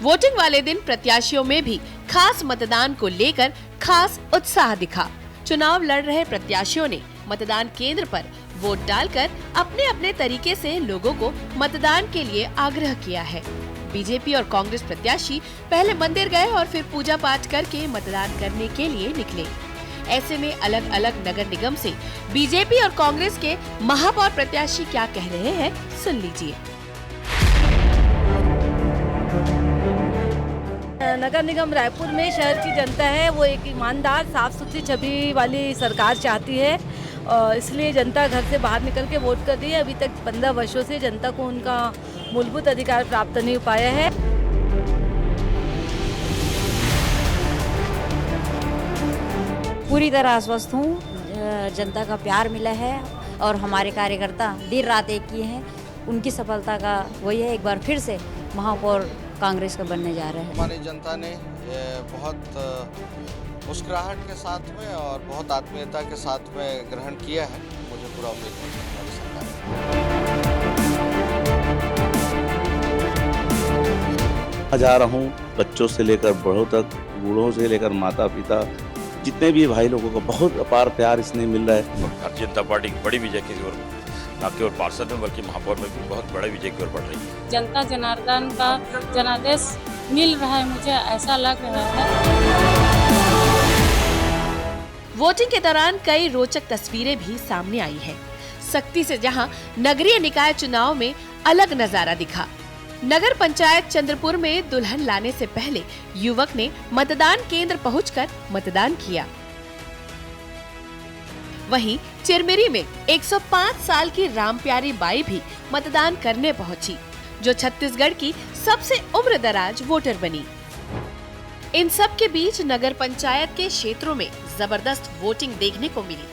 वोटिंग वाले दिन प्रत्याशियों में भी खास मतदान को लेकर खास उत्साह दिखा। चुनाव लड़ रहे प्रत्याशियों ने मतदान केंद्र पर वोट डालकर अपने अपने तरीके से लोगों को मतदान के लिए आग्रह किया है। बीजेपी और कांग्रेस प्रत्याशी पहले मंदिर गए और फिर पूजा पाठ करके मतदान करने के लिए निकले। ऐसे में अलग अलग नगर निगम से बीजेपी और कांग्रेस के महापौर प्रत्याशी क्या कह रहे हैं, सुन लीजिए। नगर निगम रायपुर में शहर की जनता है वो एक ईमानदार, साफ सुथरी छवि वाली सरकार चाहती है, और इसलिए जनता घर से बाहर निकल के वोट कर रही है। अभी तक 15 वर्षों से जनता को उनका मूलभूत अधिकार प्राप्त नहीं हो पाया है। पूरी तरह आश्वस्त हूँ, जनता का प्यार मिला है और हमारे कार्यकर्ता दिन रात एक किए हैं। उनकी सफलता का वही है, एक बार फिर से महापौर कांग्रेस का बनने जा रहा है। हमारी जनता ने बहुत मुस्कुराहट के साथ में और बहुत आत्मीयता के साथ में ग्रहण किया है। मुझे पूरा उम्मीद है कि हमारी सरकार जा रहा हूँ, बच्चों से लेकर बड़ों तक, बूढ़ों से लेकर माता पिता, जितने भी भाई लोगों को बहुत अपार प्यार इसने मिल रहा है। भारतीय जनता पार्टी की बड़ी विजय की ओर, न केवल पार्षद में बल्कि महापौर में भी बहुत बड़े विजय की ओर बढ़ रही है। जनता जनार्दन का जनादेश मिल रहा है, मुझे ऐसा लग रहा है। वोटिंग के दौरान कई रोचक तस्वीरें भी सामने आई हैं। सख्ती से जहां नगरीय निकाय चुनाव में अलग नजारा दिखा। नगर पंचायत चंद्रपुर में दुल्हन लाने से पहले युवक ने मतदान केंद्र पहुंचकर मतदान किया। वहीं चिरमिरी में 105 साल की रामप्यारी बाई भी मतदान करने पहुंची, जो छत्तीसगढ़ की सबसे उम्रदराज वोटर बनी। इन सब के बीच नगर पंचायत के क्षेत्रों में जबरदस्त वोटिंग देखने को मिली।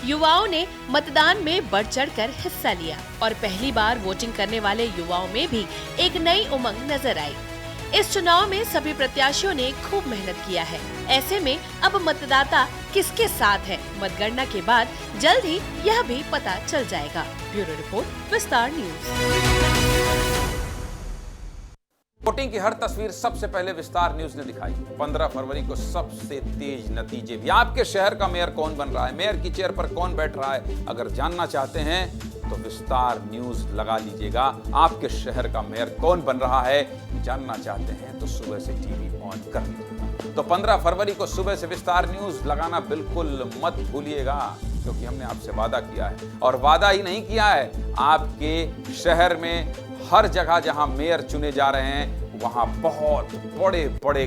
युवाओं ने मतदान में बढ़ चढ़कर हिस्सा लिया और पहली बार वोटिंग करने वाले युवाओं में भी एक नई उमंग नजर आई। इस चुनाव में सभी प्रत्याशियों ने खूब मेहनत किया है। ऐसे में अब मतदाता किसके साथ है, मतगणना के बाद जल्द ही यह भी पता चल जाएगा। ब्यूरो रिपोर्ट, विस्तार न्यूज। वोटिंग की हर तस्वीर सबसे पहले विस्तार न्यूज ने दिखाई। 15 फरवरी को सबसे तेज नतीजे भी। आपके शहर का मेयर कौन बन रहा है, मेयर की चेयर पर कौन बैठ रहा है, अगर जानना चाहते हैं तो विस्तार न्यूज लगा लीजिएगा। आपके शहर का मेयर कौन बन रहा है जानना चाहते हैं तो सुबह से टीवी ऑन कर लीजिएगा। तो 15 फरवरी को सुबह से विस्तार न्यूज लगाना बिल्कुल मत भूलिएगा, क्योंकि हमने आपसे वादा किया है। और वादा ही नहीं किया है, आपके शहर में हर जगह जहां मेयर चुने जा रहे हैं वहां बहुत बड़े बड़े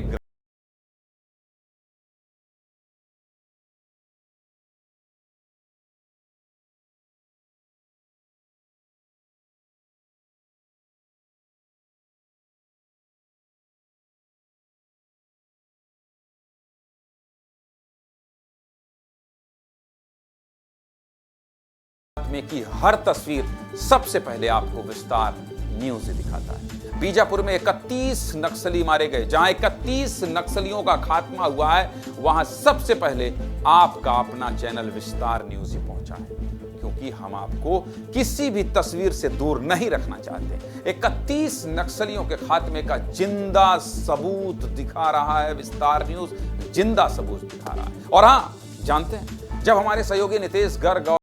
में की हर तस्वीर सबसे पहले आपको विस्तार न्यूज दिखाता है। बीजापुर में 31 नक्सली मारे गए। जहां 31 नक्सलियों का खात्मा हुआ है वहां सबसे पहले आपका अपना चैनल विस्तार न्यूज ही पहुंचा है, क्योंकि हम आपको किसी भी तस्वीर से दूर नहीं रखना चाहते। 31 नक्सलियों के खात्मे का जिंदा सबूत दिखा रहा है विस्तार न्यूज, जिंदा सबूत दिखा रहा है। और हां, जानते हैं जब हमारे सहयोगी नितेश गर्ग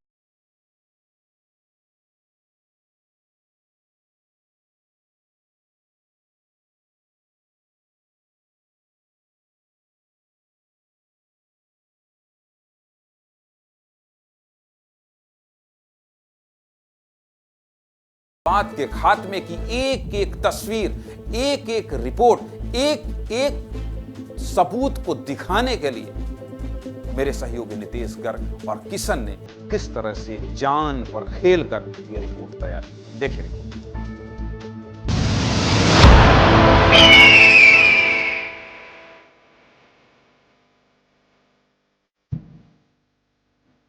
बात के खात्मे की एक एक तस्वीर, एक एक रिपोर्ट, एक एक सबूत को दिखाने के लिए मेरे सहयोगी नितेश गर्ग और किशन ने किस तरह से जान पर खेल कर यह रिपोर्ट तैयार की। देखिए रिपोर्ट।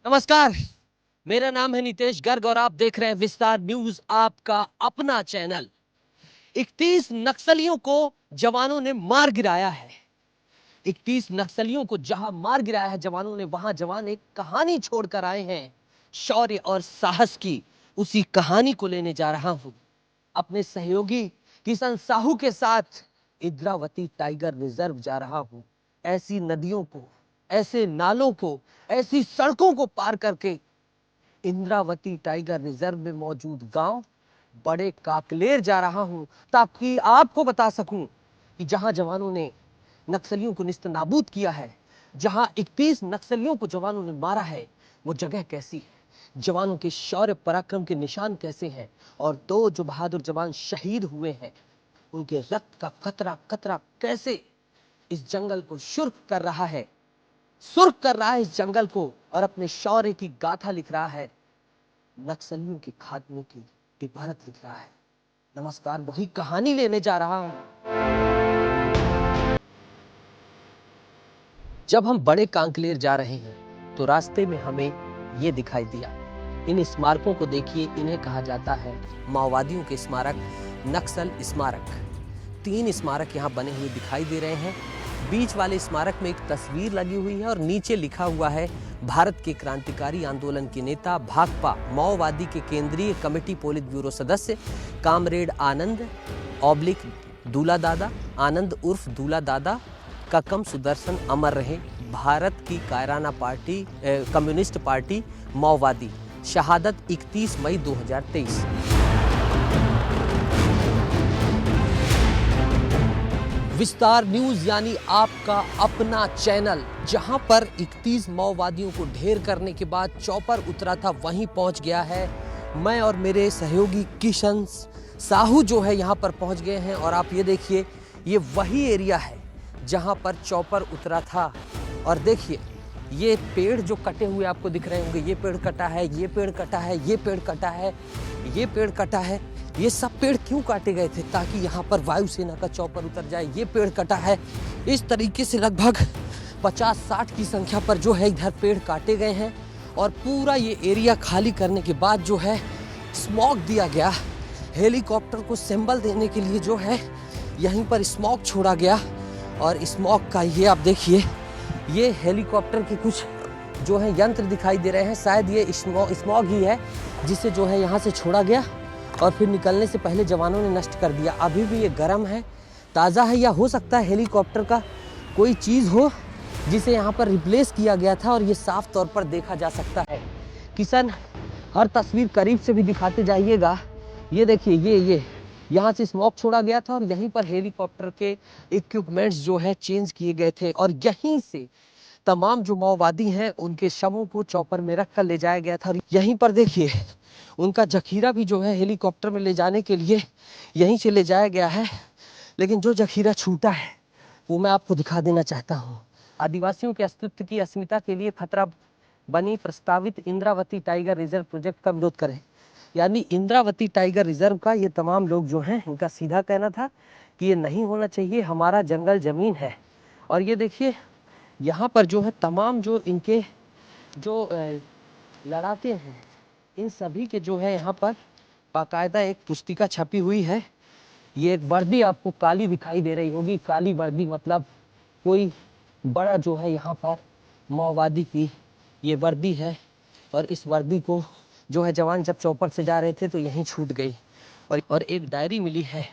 नमस्कार, मेरा नाम है नितेश गर्ग और आप देख रहे हैं विस्तार न्यूज, आपका अपना चैनल। 31 नक्सलियों को जवानों ने मार गिराया है। 31 नक्सलियों को जहां मार गिराया है जवानों ने, वहां जवान एक कहानी छोड़कर आए हैं शौर्य और साहस की। उसी कहानी को लेने जा रहा हूं अपने सहयोगी किशन साहू के साथ। इंद्रावती टाइगर रिजर्व जा रहा हूं। ऐसी नदियों को, ऐसे नालों को, ऐसी सड़कों को पार करके इंद्रावती टाइगर रिजर्व में मौजूद गांव बड़े काकलेर जा रहा हूं, ताकि आपको बता सकूं कि जहां जवानों ने नक्सलियों को निस्तनाबूद किया है, जहां 31 नक्सलियों को जवानों ने मारा है, वो जगह कैसी है, जवानों के शौर्य पराक्रम के निशान कैसे हैं, और 2 जो बहादुर जवान शहीद हुए हैं उनके रक्त का कतरा कतरा कैसे इस जंगल को सुर्ख कर रहा है इस जंगल को, और अपने शौर्य की गाथा लिख रहा है, नक्सलियों के खात्मे की इबारत लिख रहा है। नमस्कार, वही कहानी लेने जा रहा हूं। जब हम बड़े कांकलेर जा रहे हैं तो रास्ते में हमें ये दिखाई दिया। इन स्मारकों को देखिए, इन्हें कहा जाता है माओवादियों के स्मारक, नक्सल स्मारक। 3 स्मारक यहाँ बने हुए दिखाई दे रहे हैं। बीच वाले स्मारक में एक तस्वीर लगी हुई है और नीचे लिखा हुआ है भारत के क्रांतिकारी आंदोलन के नेता, भाकपा माओवादी के केंद्रीय कमेटी पोलित ब्यूरो सदस्य कामरेड आनंद ऑब्लिक दूला दादा, आनंद उर्फ दूला दादा ककम सुदर्शन अमर रहे। भारत की कायराना पार्टी कम्युनिस्ट पार्टी माओवादी, शहादत 31 मई 2023। विस्तार न्यूज यानी आपका अपना चैनल, जहां पर 31 माओवादियों को ढेर करने के बाद चौपर उतरा था, वहीं पहुंच गया है। मैं और मेरे सहयोगी किशन साहू जो है यहां पर पहुंच गए हैं। और आप ये देखिए, ये वही एरिया है जहां पर चौपर उतरा था। और देखिए, ये पेड़ जो कटे हुए आपको दिख रहे होंगे, ये पेड़ कटा है, ये पेड़ कटा है, ये पेड़ कटा है, ये पेड़ कटा है। ये सब पेड़ क्यों काटे गए थे? ताकि यहाँ पर वायुसेना का चौपर उतर जाए। ये पेड़ कटा है। इस तरीके से लगभग 50-60 की संख्या पर जो है इधर पेड़ काटे गए हैं। और पूरा ये एरिया खाली करने के बाद जो है स्मॉग दिया गया। हेलीकॉप्टर को सिंबल देने के लिए जो है यहीं पर स्मॉग छोड़ा गया। और स्मॉग का ये आप देखिए, ये हेलीकॉप्टर के कुछ जो है यंत्र दिखाई दे रहे हैं। शायद ये स्मॉग ही है जिसे जो है यहाँ से छोड़ा गया और फिर निकलने से पहले जवानों ने नष्ट कर दिया। अभी भी ये गर्म है, ताज़ा है या हो सकता है हेलीकॉप्टर का कोई चीज़ हो जिसे यहाँ पर रिप्लेस किया गया था और ये साफ तौर पर देखा जा सकता है। किशन, हर तस्वीर करीब से भी दिखाते जाइएगा। ये देखिए, ये यहाँ से स्मोक छोड़ा गया था और यहीं पर हेलीकॉप्टर के इक्विपमेंट्स जो है चेंज किए गए थे और यहीं से तमाम जो माओवादी हैं उनके शवों को चॉपर में रख कर ले जाया गया था। और यहीं पर देखिए उनका जखीरा भी जो है हेलीकॉप्टर में ले जाने के लिए यहीं से ले जाया गया है, लेकिन जो जखीरा छूटा है वो मैं आपको दिखा देना चाहता हूँ। आदिवासियों के अस्तित्व की अस्मिता के लिए खतरा बनी प्रस्तावित इंद्रावती टाइगर रिजर्व प्रोजेक्ट का विरोध करें। यानी इंद्रावती टाइगर रिजर्व का ये तमाम लोग जो हैं इनका सीधा कहना था कि ये नहीं होना चाहिए, हमारा जंगल ज़मीन है। और ये देखिए यहाँ पर जो है तमाम जो इनके जो लड़ाते हैं इन सभी के जो है यहाँ पर बाकायदा एक पुस्तिका छपी हुई है। ये एक वर्दी आपको काली दिखाई दे रही होगी, काली वर्दी मतलब कोई बड़ा जो है यहाँ पर माओवादी की ये वर्दी है। और इस वर्दी को जो है जवान जब चौपर से जा रहे थे तो यहीं छूट गई। और एक डायरी मिली है।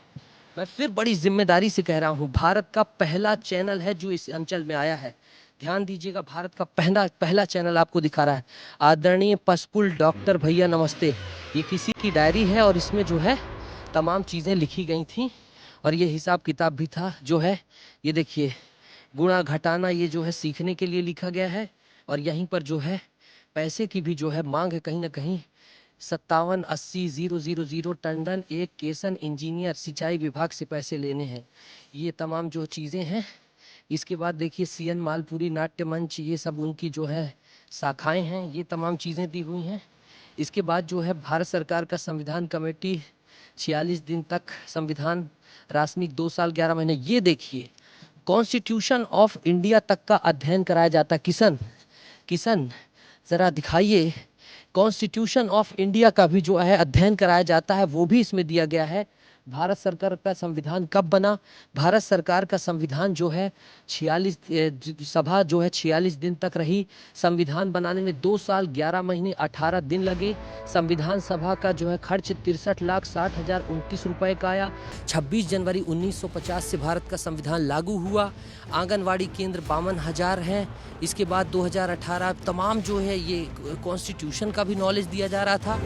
मैं फिर बड़ी जिम्मेदारी से कह रहा हूँ, भारत का पहला चैनल है जो इस अंचल में आया है। ध्यान दीजिएगा, भारत का पहला चैनल आपको दिखा रहा है। आदरणीय पशपुल डॉक्टर भैया नमस्ते। ये किसी की डायरी है और इसमें जो है तमाम चीज़ें लिखी गई थी और ये हिसाब किताब भी था जो है। ये देखिए गुणा घटाना ये जो है सीखने के लिए लिखा गया है। और यहीं पर जो है पैसे की भी जो है मांग है कहीं ना कहीं। 578000 टंडन एक केसन इंजीनियर सिंचाई विभाग से पैसे लेने हैं। ये तमाम जो चीज़ें हैं। इसके बाद देखिए सीएन मालपुरी नाट्य मंच, ये सब उनकी जो है शाखाएं हैं। ये तमाम चीज़ें दी हुई हैं। इसके बाद जो है भारत सरकार का संविधान कमेटी 46 दिन तक संविधान राशनिक 2 साल 11 महीने। ये देखिए कॉन्स्टिट्यूशन ऑफ इंडिया तक का अध्ययन कराया जाता है। किशन ज़रा दिखाइए, कॉन्स्टिट्यूशन ऑफ इंडिया का भी जो है अध्ययन कराया जाता है, वो भी इसमें दिया गया है। भारत सरकार का संविधान कब बना? भारत सरकार का संविधान जो है 46 दिन तक रही। संविधान बनाने में 2 साल 11 महीने 18 दिन लगे। संविधान सभा का जो है खर्च 63,60,029 रुपए का आया। 26 जनवरी 1950 से भारत का संविधान लागू हुआ। आंगनवाड़ी केंद्र 52,000 हैं। इसके बाद 2018 तमाम जो है ये कॉन्स्टिट्यूशन का भी नॉलेज दिया जा रहा था।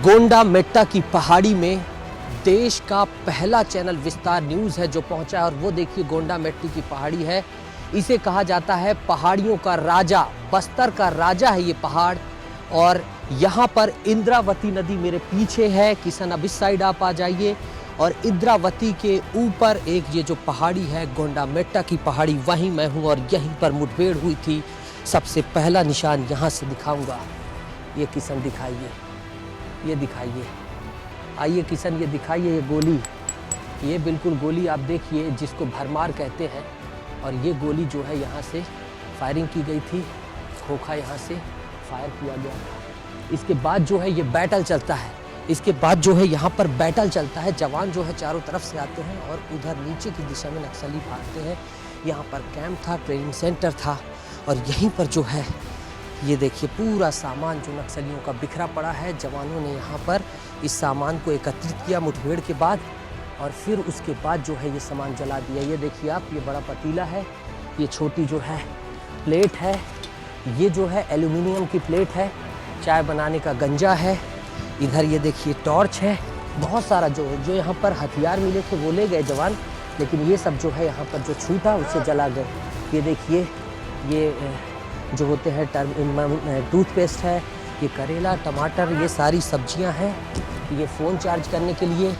गोंडा मेट्टा की पहाड़ी में देश का पहला चैनल विस्तार न्यूज़ है जो पहुंचा है। और वो देखिए गोंडा मेट्टी की पहाड़ी है। इसे कहा जाता है पहाड़ियों का राजा, बस्तर का राजा है ये पहाड़। और यहाँ पर इंद्रावती नदी मेरे पीछे है। किशन अब इस साइड आप आ जाइए। और इंद्रावती के ऊपर एक ये जो पहाड़ी है गोंडा मेट्टा की पहाड़ी, वहीं मैं हूँ और यहीं पर मुठभेड़ हुई थी। सबसे पहला निशान यहाँ से दिखाऊंगा। ये किशन दिखाइए, ये दिखाइए, आइए किशन ये दिखाइए। ये गोली, ये बिल्कुल गोली आप देखिए जिसको भरमार कहते हैं। और ये गोली जो है यहाँ से फायरिंग की गई थी, खोखा यहाँ से फायर किया गया था। इसके बाद जो है ये बैटल चलता है। इसके बाद जो है यहाँ पर बैटल चलता है। जवान जो है चारों तरफ से आते हैं और उधर नीचे की दिशा में नक्सली भागते हैं। यहाँ पर कैंप था, ट्रेनिंग सेंटर था। और यहीं पर जो है ये देखिए पूरा सामान जो नक्सलियों का बिखरा पड़ा है। जवानों ने यहाँ पर इस सामान को एकत्रित किया मुठभेड़ के बाद और फिर उसके बाद जो है ये सामान जला दिया। ये देखिए आप, ये बड़ा पतीला है, ये छोटी जो है प्लेट है, ये जो है एल्यूमिनियम की प्लेट है, चाय बनाने का गंजा है। इधर ये देखिए टॉर्च है। बहुत सारा जो यहाँ पर हथियार मिले थे वो ले गए जवान, लेकिन ये सब जो है यहाँ पर जो छूटा उससे जला गए। ये देखिए ये जो होते हैं टूथपेस्ट है, ये करेला, टमाटर, ये सारी सब्जियां हैं। ये फ़ोन चार्ज करने के लिए।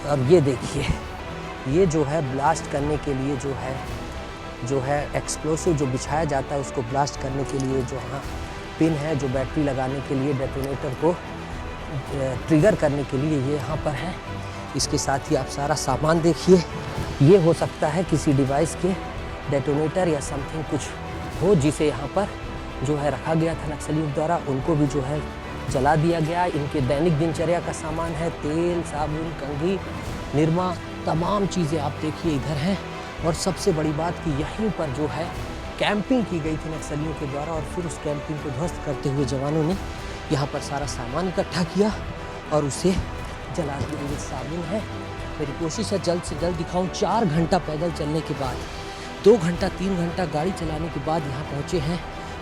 और ये देखिए ये जो है ब्लास्ट करने के लिए जो है एक्सप्लोसिव जो बिछाया जाता है उसको ब्लास्ट करने के लिए जो हाँ पिन है, जो बैटरी लगाने के लिए डेटोनेटर को ट्रिगर करने के लिए ये यहाँ पर है। इसके साथ ही आप सारा सामान देखिए। ये हो सकता है किसी डिवाइस के डेटोनेटर या समथिंग कुछ हो जिसे यहाँ पर जो है रखा गया था नक्सलियों द्वारा, उनको भी जो है जला दिया गया। इनके दैनिक दिनचर्या का सामान है, तेल, साबुन, कंघी, निरमा, तमाम चीज़ें आप देखिए इधर हैं। और सबसे बड़ी बात कि यहीं पर जो है कैंपिंग की गई थी नक्सलियों के द्वारा और फिर उस कैंपिंग को ध्वस्त करते हुए जवानों ने यहाँ पर सारा सामान इकट्ठा किया और उसे जला दिया। ये साबुन है। मेरी कोशिश है जल्द से जल्द दिखाऊं। 4 घंटा पैदल चलने के बाद, 2 घंटा 3 घंटा गाड़ी चलाने के बाद यहाँ पहुँचे हैं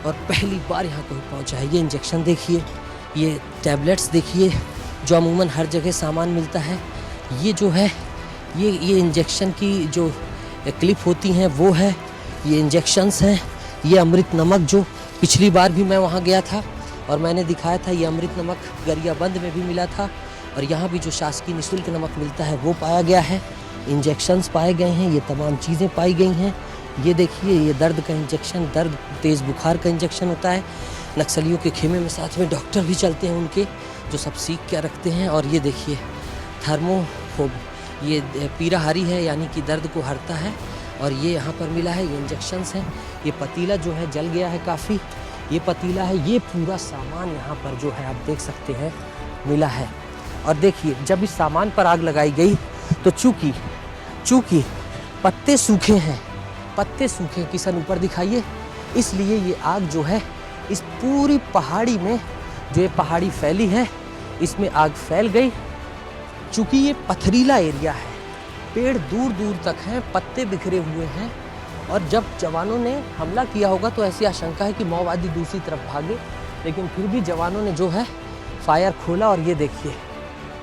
और पहली बार यहाँ कोई पहुँचा है। ये इंजेक्शन देखिए, ये टैबलेट्स देखिए जो अमूमन हर जगह सामान मिलता है। ये जो है ये इंजेक्शन की जो क्लिप होती हैं वो है, ये इंजेक्शन्स हैं। ये अमृत नमक जो पिछली बार भी मैं वहाँ गया था और मैंने दिखाया था, ये अमृत नमक गरियाबंद में भी मिला था और यहाँ भी जो शासकीय निःशुल्क नमक मिलता है वो पाया गया है। इंजेक्शन्स पाए गए हैं, ये तमाम चीज़ें पाई गई हैं। ये देखिए, ये दर्द का इंजेक्शन, दर्द तेज़ बुखार का इंजेक्शन होता है। नक्सलियों के खेमे में साथ में डॉक्टर भी चलते हैं उनके, जो सब सीख के रखते हैं। और ये देखिए थर्मोफोब, ये पीराहारी है यानी कि दर्द को हरता है और ये यहाँ पर मिला है। ये इंजेक्शन्स हैं। ये पतीला जो है जल गया है काफ़ी, ये पतीला है। ये पूरा सामान यहाँ पर जो है आप देख सकते हैं मिला है। और देखिए जब इस सामान पर आग लगाई गई तो चूँकि पत्ते सूखे हैं, पत्ते सूखे किसान ऊपर दिखाइए, इसलिए ये आग जो है इस पूरी पहाड़ी में, जो ये पहाड़ी फैली है इसमें आग फैल गई। चूँकि ये पथरीला एरिया है, पेड़ दूर दूर तक हैं, पत्ते बिखरे हुए हैं और जब जवानों ने हमला किया होगा तो ऐसी आशंका है कि माओवादी दूसरी तरफ भागे, लेकिन फिर भी जवानों ने जो है फायर खोला। और ये देखिए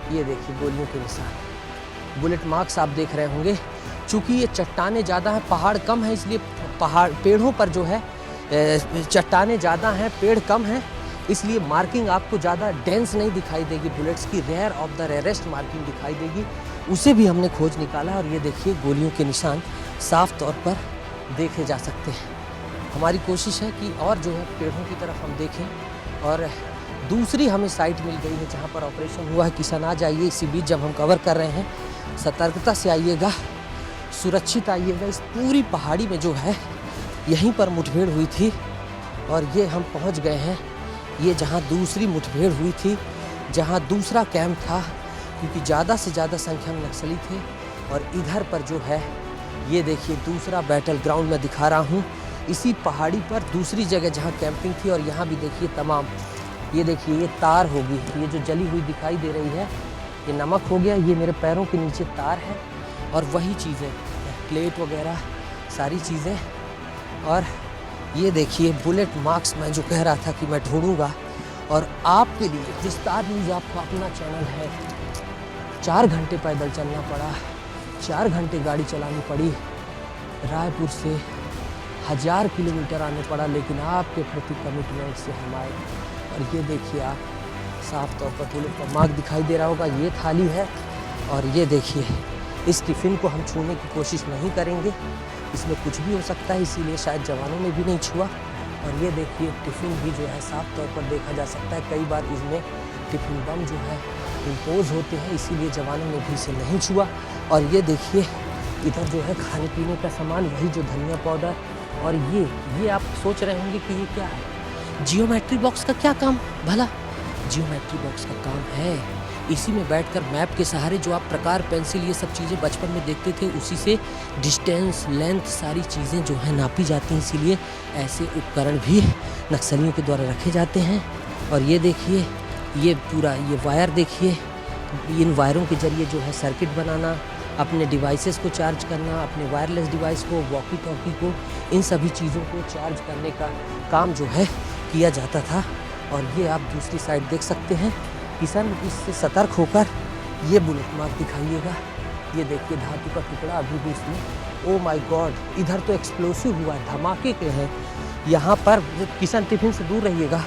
गोलियों के निशान, बुलेट मार्क्स आप देख रहे होंगे। चूँकि ये चट्टानें ज़्यादा हैं, पहाड़ कम है, इसलिए पेड़ों पर जो है चट्टानें ज़्यादा हैं, पेड़ कम हैं, इसलिए मार्किंग आपको ज़्यादा डेंस नहीं दिखाई देगी। बुलेट्स की rare of the rarest marking दिखाई देगी, उसे भी हमने खोज निकाला। और ये देखिए गोलियों के निशान साफ तौर पर देखे जा सकते हैं। हमारी कोशिश है कि और जो है पेड़ों की तरफ हम देखें। और दूसरी हमें साइट मिल गई है जहाँ पर ऑपरेशन हुआ है। किसान आ जाइए, इसी बीच जब हम कवर कर रहे हैं, सतर्कता से आइएगा, सुरक्षित आइएगा। इस पूरी पहाड़ी में जो है यहीं पर मुठभेड़ हुई थी और ये हम पहुँच गए हैं। ये जहाँ दूसरी मुठभेड़ हुई थी, जहाँ दूसरा कैंप था, क्योंकि ज़्यादा से ज़्यादा संख्या में नक्सली थे। और इधर पर जो है ये देखिए दूसरा बैटल ग्राउंड में दिखा रहा हूँ, इसी पहाड़ी पर दूसरी जगह जहाँ कैंपिंग थी। और यहाँ भी देखिए तमाम, ये देखिए ये तार होगी, ये जो जली हुई दिखाई दे रही है ये नमक हो गया। ये मेरे पैरों के नीचे तार है और वही चीज़ें, प्लेट वगैरह सारी चीज़ें। और ये देखिए बुलेट मार्क्स, मैं जो कह रहा था कि मैं ढूंढूंगा और आपके लिए विस्तार न्यूज़ आपका अपना चैनल है। 4 घंटे पैदल चलना पड़ा, 4 घंटे गाड़ी चलानी पड़ी, रायपुर से 1000 किलोमीटर आने पड़ा, लेकिन आपके प्रति कमिटमेंट से हम आए। और ये देखिए आप साफ तौर पर बुलेट का मार्क दिखाई दे रहा होगा, ये थाली है। और ये देखिए इस टिफ़िन को हम छूने की कोशिश नहीं करेंगे, इसमें कुछ भी हो सकता है, इसीलिए शायद जवानों ने भी नहीं छुआ। और ये देखिए टिफ़िन भी जो है साफ तौर पर देखा जा सकता है, कई बार इसमें टिफ़िन बम जो है इम्पोज होते हैं, इसीलिए जवानों ने भी इसे नहीं छुआ। और ये देखिए इधर जो है खाने पीने का सामान, वही जो धनिया पाउडर। और ये आप सोच रहे होंगे कि ये क्या है, जियोमेट्री बॉक्स का क्या काम भला? जियोमेट्री बॉक्स का काम है इसी में बैठकर मैप के सहारे, जो आप प्रकार, पेंसिल, ये सब चीज़ें बचपन में देखते थे, उसी से डिस्टेंस, लेंथ, सारी चीज़ें जो है नापी जाती हैं। इसीलिए ऐसे उपकरण भी नक्सलियों के द्वारा रखे जाते हैं। और ये देखिए ये पूरा ये वायर देखिए, इन वायरों के जरिए जो है सर्किट बनाना, अपने डिवाइसेस को चार्ज करना, अपने वायरलेस डिवाइस को, वॉकी टॉकी को, इन सभी चीज़ों को चार्ज करने का काम जो है किया जाता था। और ये आप दूसरी साइड देख सकते हैं। किसान इससे सतर्क होकर ये बुलेट मार्क दिखाइएगा। ये देखिए धातु का टुकड़ा अभी भी इसमें। ओ माय गॉड, इधर तो एक्सप्लोसिव हुआ है, धमाके के हैं यहाँ पर। किसान टिफ़िन से दूर रहिएगा,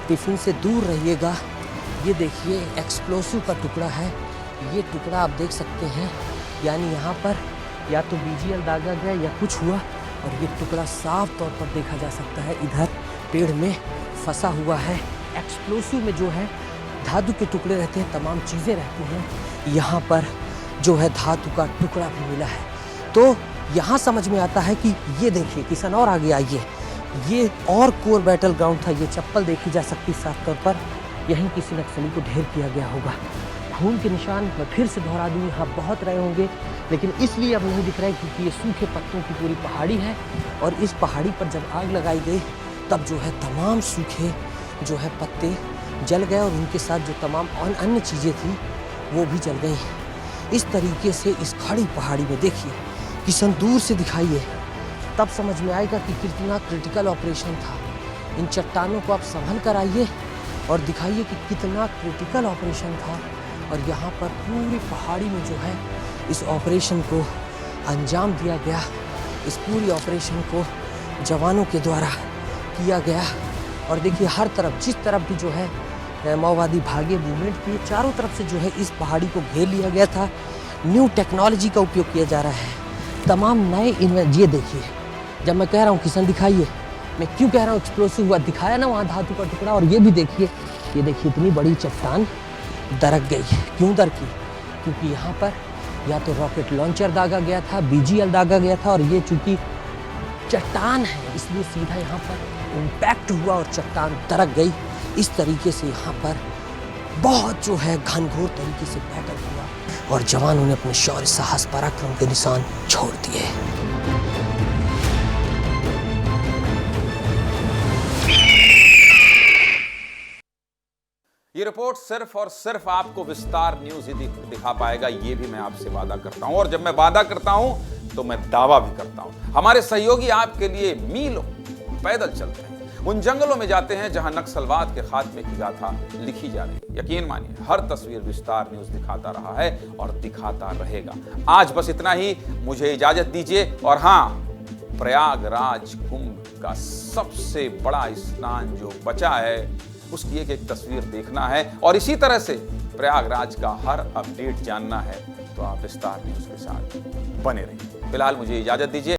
टिफ़िन से दूर रहिएगा। ये देखिए एक्सप्लोसिव का टुकड़ा है, ये टुकड़ा आप देख सकते हैं। यानी यहाँ पर या तो बीजीएल दागा गया या कुछ हुआ। और ये टुकड़ा साफ तौर पर देखा जा सकता है, इधर पेड़ में फंसा हुआ है। एक्सप्लोसिव में जो है धातु के टुकड़े रहते हैं, तमाम चीज़ें रहती हैं। यहाँ पर जो है धातु का टुकड़ा भी मिला है। तो यहाँ समझ में आता है कि ये देखिए किसान और आगे आइए, ये और कोर बैटल ग्राउंड था। ये चप्पल देखी जा सकती साफ तौर पर, यहीं किसी नक्सली को ढेर किया गया होगा। खून के निशान मैं फिर से दोहरा दूँ यहाँ बहुत रहे होंगे, लेकिन इसलिए अब नहीं दिख रहा है क्योंकि ये सूखे पत्तों की पूरी पहाड़ी है और इस पहाड़ी पर जब आग लगाई गई तब जो है तमाम सूखे जो है पत्ते जल गए और उनके साथ जो तमाम अन्य चीज़ें थी वो भी जल गई। इस तरीके से इस खड़ी पहाड़ी में देखिए, किसान दूर से दिखाइए तब समझ में आएगा कि कितना क्रिटिकल ऑपरेशन था। इन चट्टानों को आप संभल कर आइए और दिखाइए कि कितना क्रिटिकल ऑपरेशन था। और यहाँ पर पूरी पहाड़ी में जो है इस ऑपरेशन को अंजाम दिया गया। इस पूरी ऑपरेशन को जवानों के द्वारा किया गया। और देखिए हर तरफ जिस तरफ भी जो है माओवादी भागे मूवमेंट किए, चारों तरफ से जो है इस पहाड़ी को घेर लिया गया था। न्यू टेक्नोलॉजी का उपयोग किया जा रहा है, तमाम नए ये देखिए, जब मैं कह रहा हूँ किसान दिखाइए, मैं क्यों कह रहा हूँ एक्सप्लोसिव हुआ, दिखाया ना वहाँ धातु का टुकड़ा। और ये भी देखिए, ये देखिए इतनी बड़ी चट्टान दरक गई। क्यों दरकी? क्योंकि यहाँ पर या तो रॉकेट लॉन्चर दागा गया था, BGL दागा गया था, और ये चूंकि चट्टान है इसलिए सीधा यहाँ पर इम्पैक्ट हुआ और चट्टान दरक गई। इस तरीके से यहाँ पर बहुत जो है घनघोर तरीके से बैटल हुआ और जवानों ने अपने शौर्य साहस पराक्रम के निशान छोड़ दिए। ये रिपोर्ट सिर्फ और सिर्फ आपको विस्तार न्यूज ही दिखा पाएगा, ये भी मैं आपसे वादा करता हूं। और जब मैं वादा करता हूं तो मैं दावा भी करता हूं। हमारे सहयोगी आपके लिए मीलों पैदल चलते हैं, उन जंगलों में जाते हैं जहां नक्सलवाद के खात्मे की गाथा लिखी जा रही है। यकीन मानिए हर तस्वीर विस्तार न्यूज दिखाता रहा है और दिखाता रहेगा। आज बस इतना ही, मुझे इजाजत दीजिए। और हां, प्रयागराज कुंभ का सबसे बड़ा स्नान जो बचा है उसकी एक एक तस्वीर देखना है और इसी तरह से प्रयागराज का हर अपडेट जानना है तो आप विस्तार न्यूज के साथ बने रहिए। फिलहाल मुझे इजाजत दीजिए।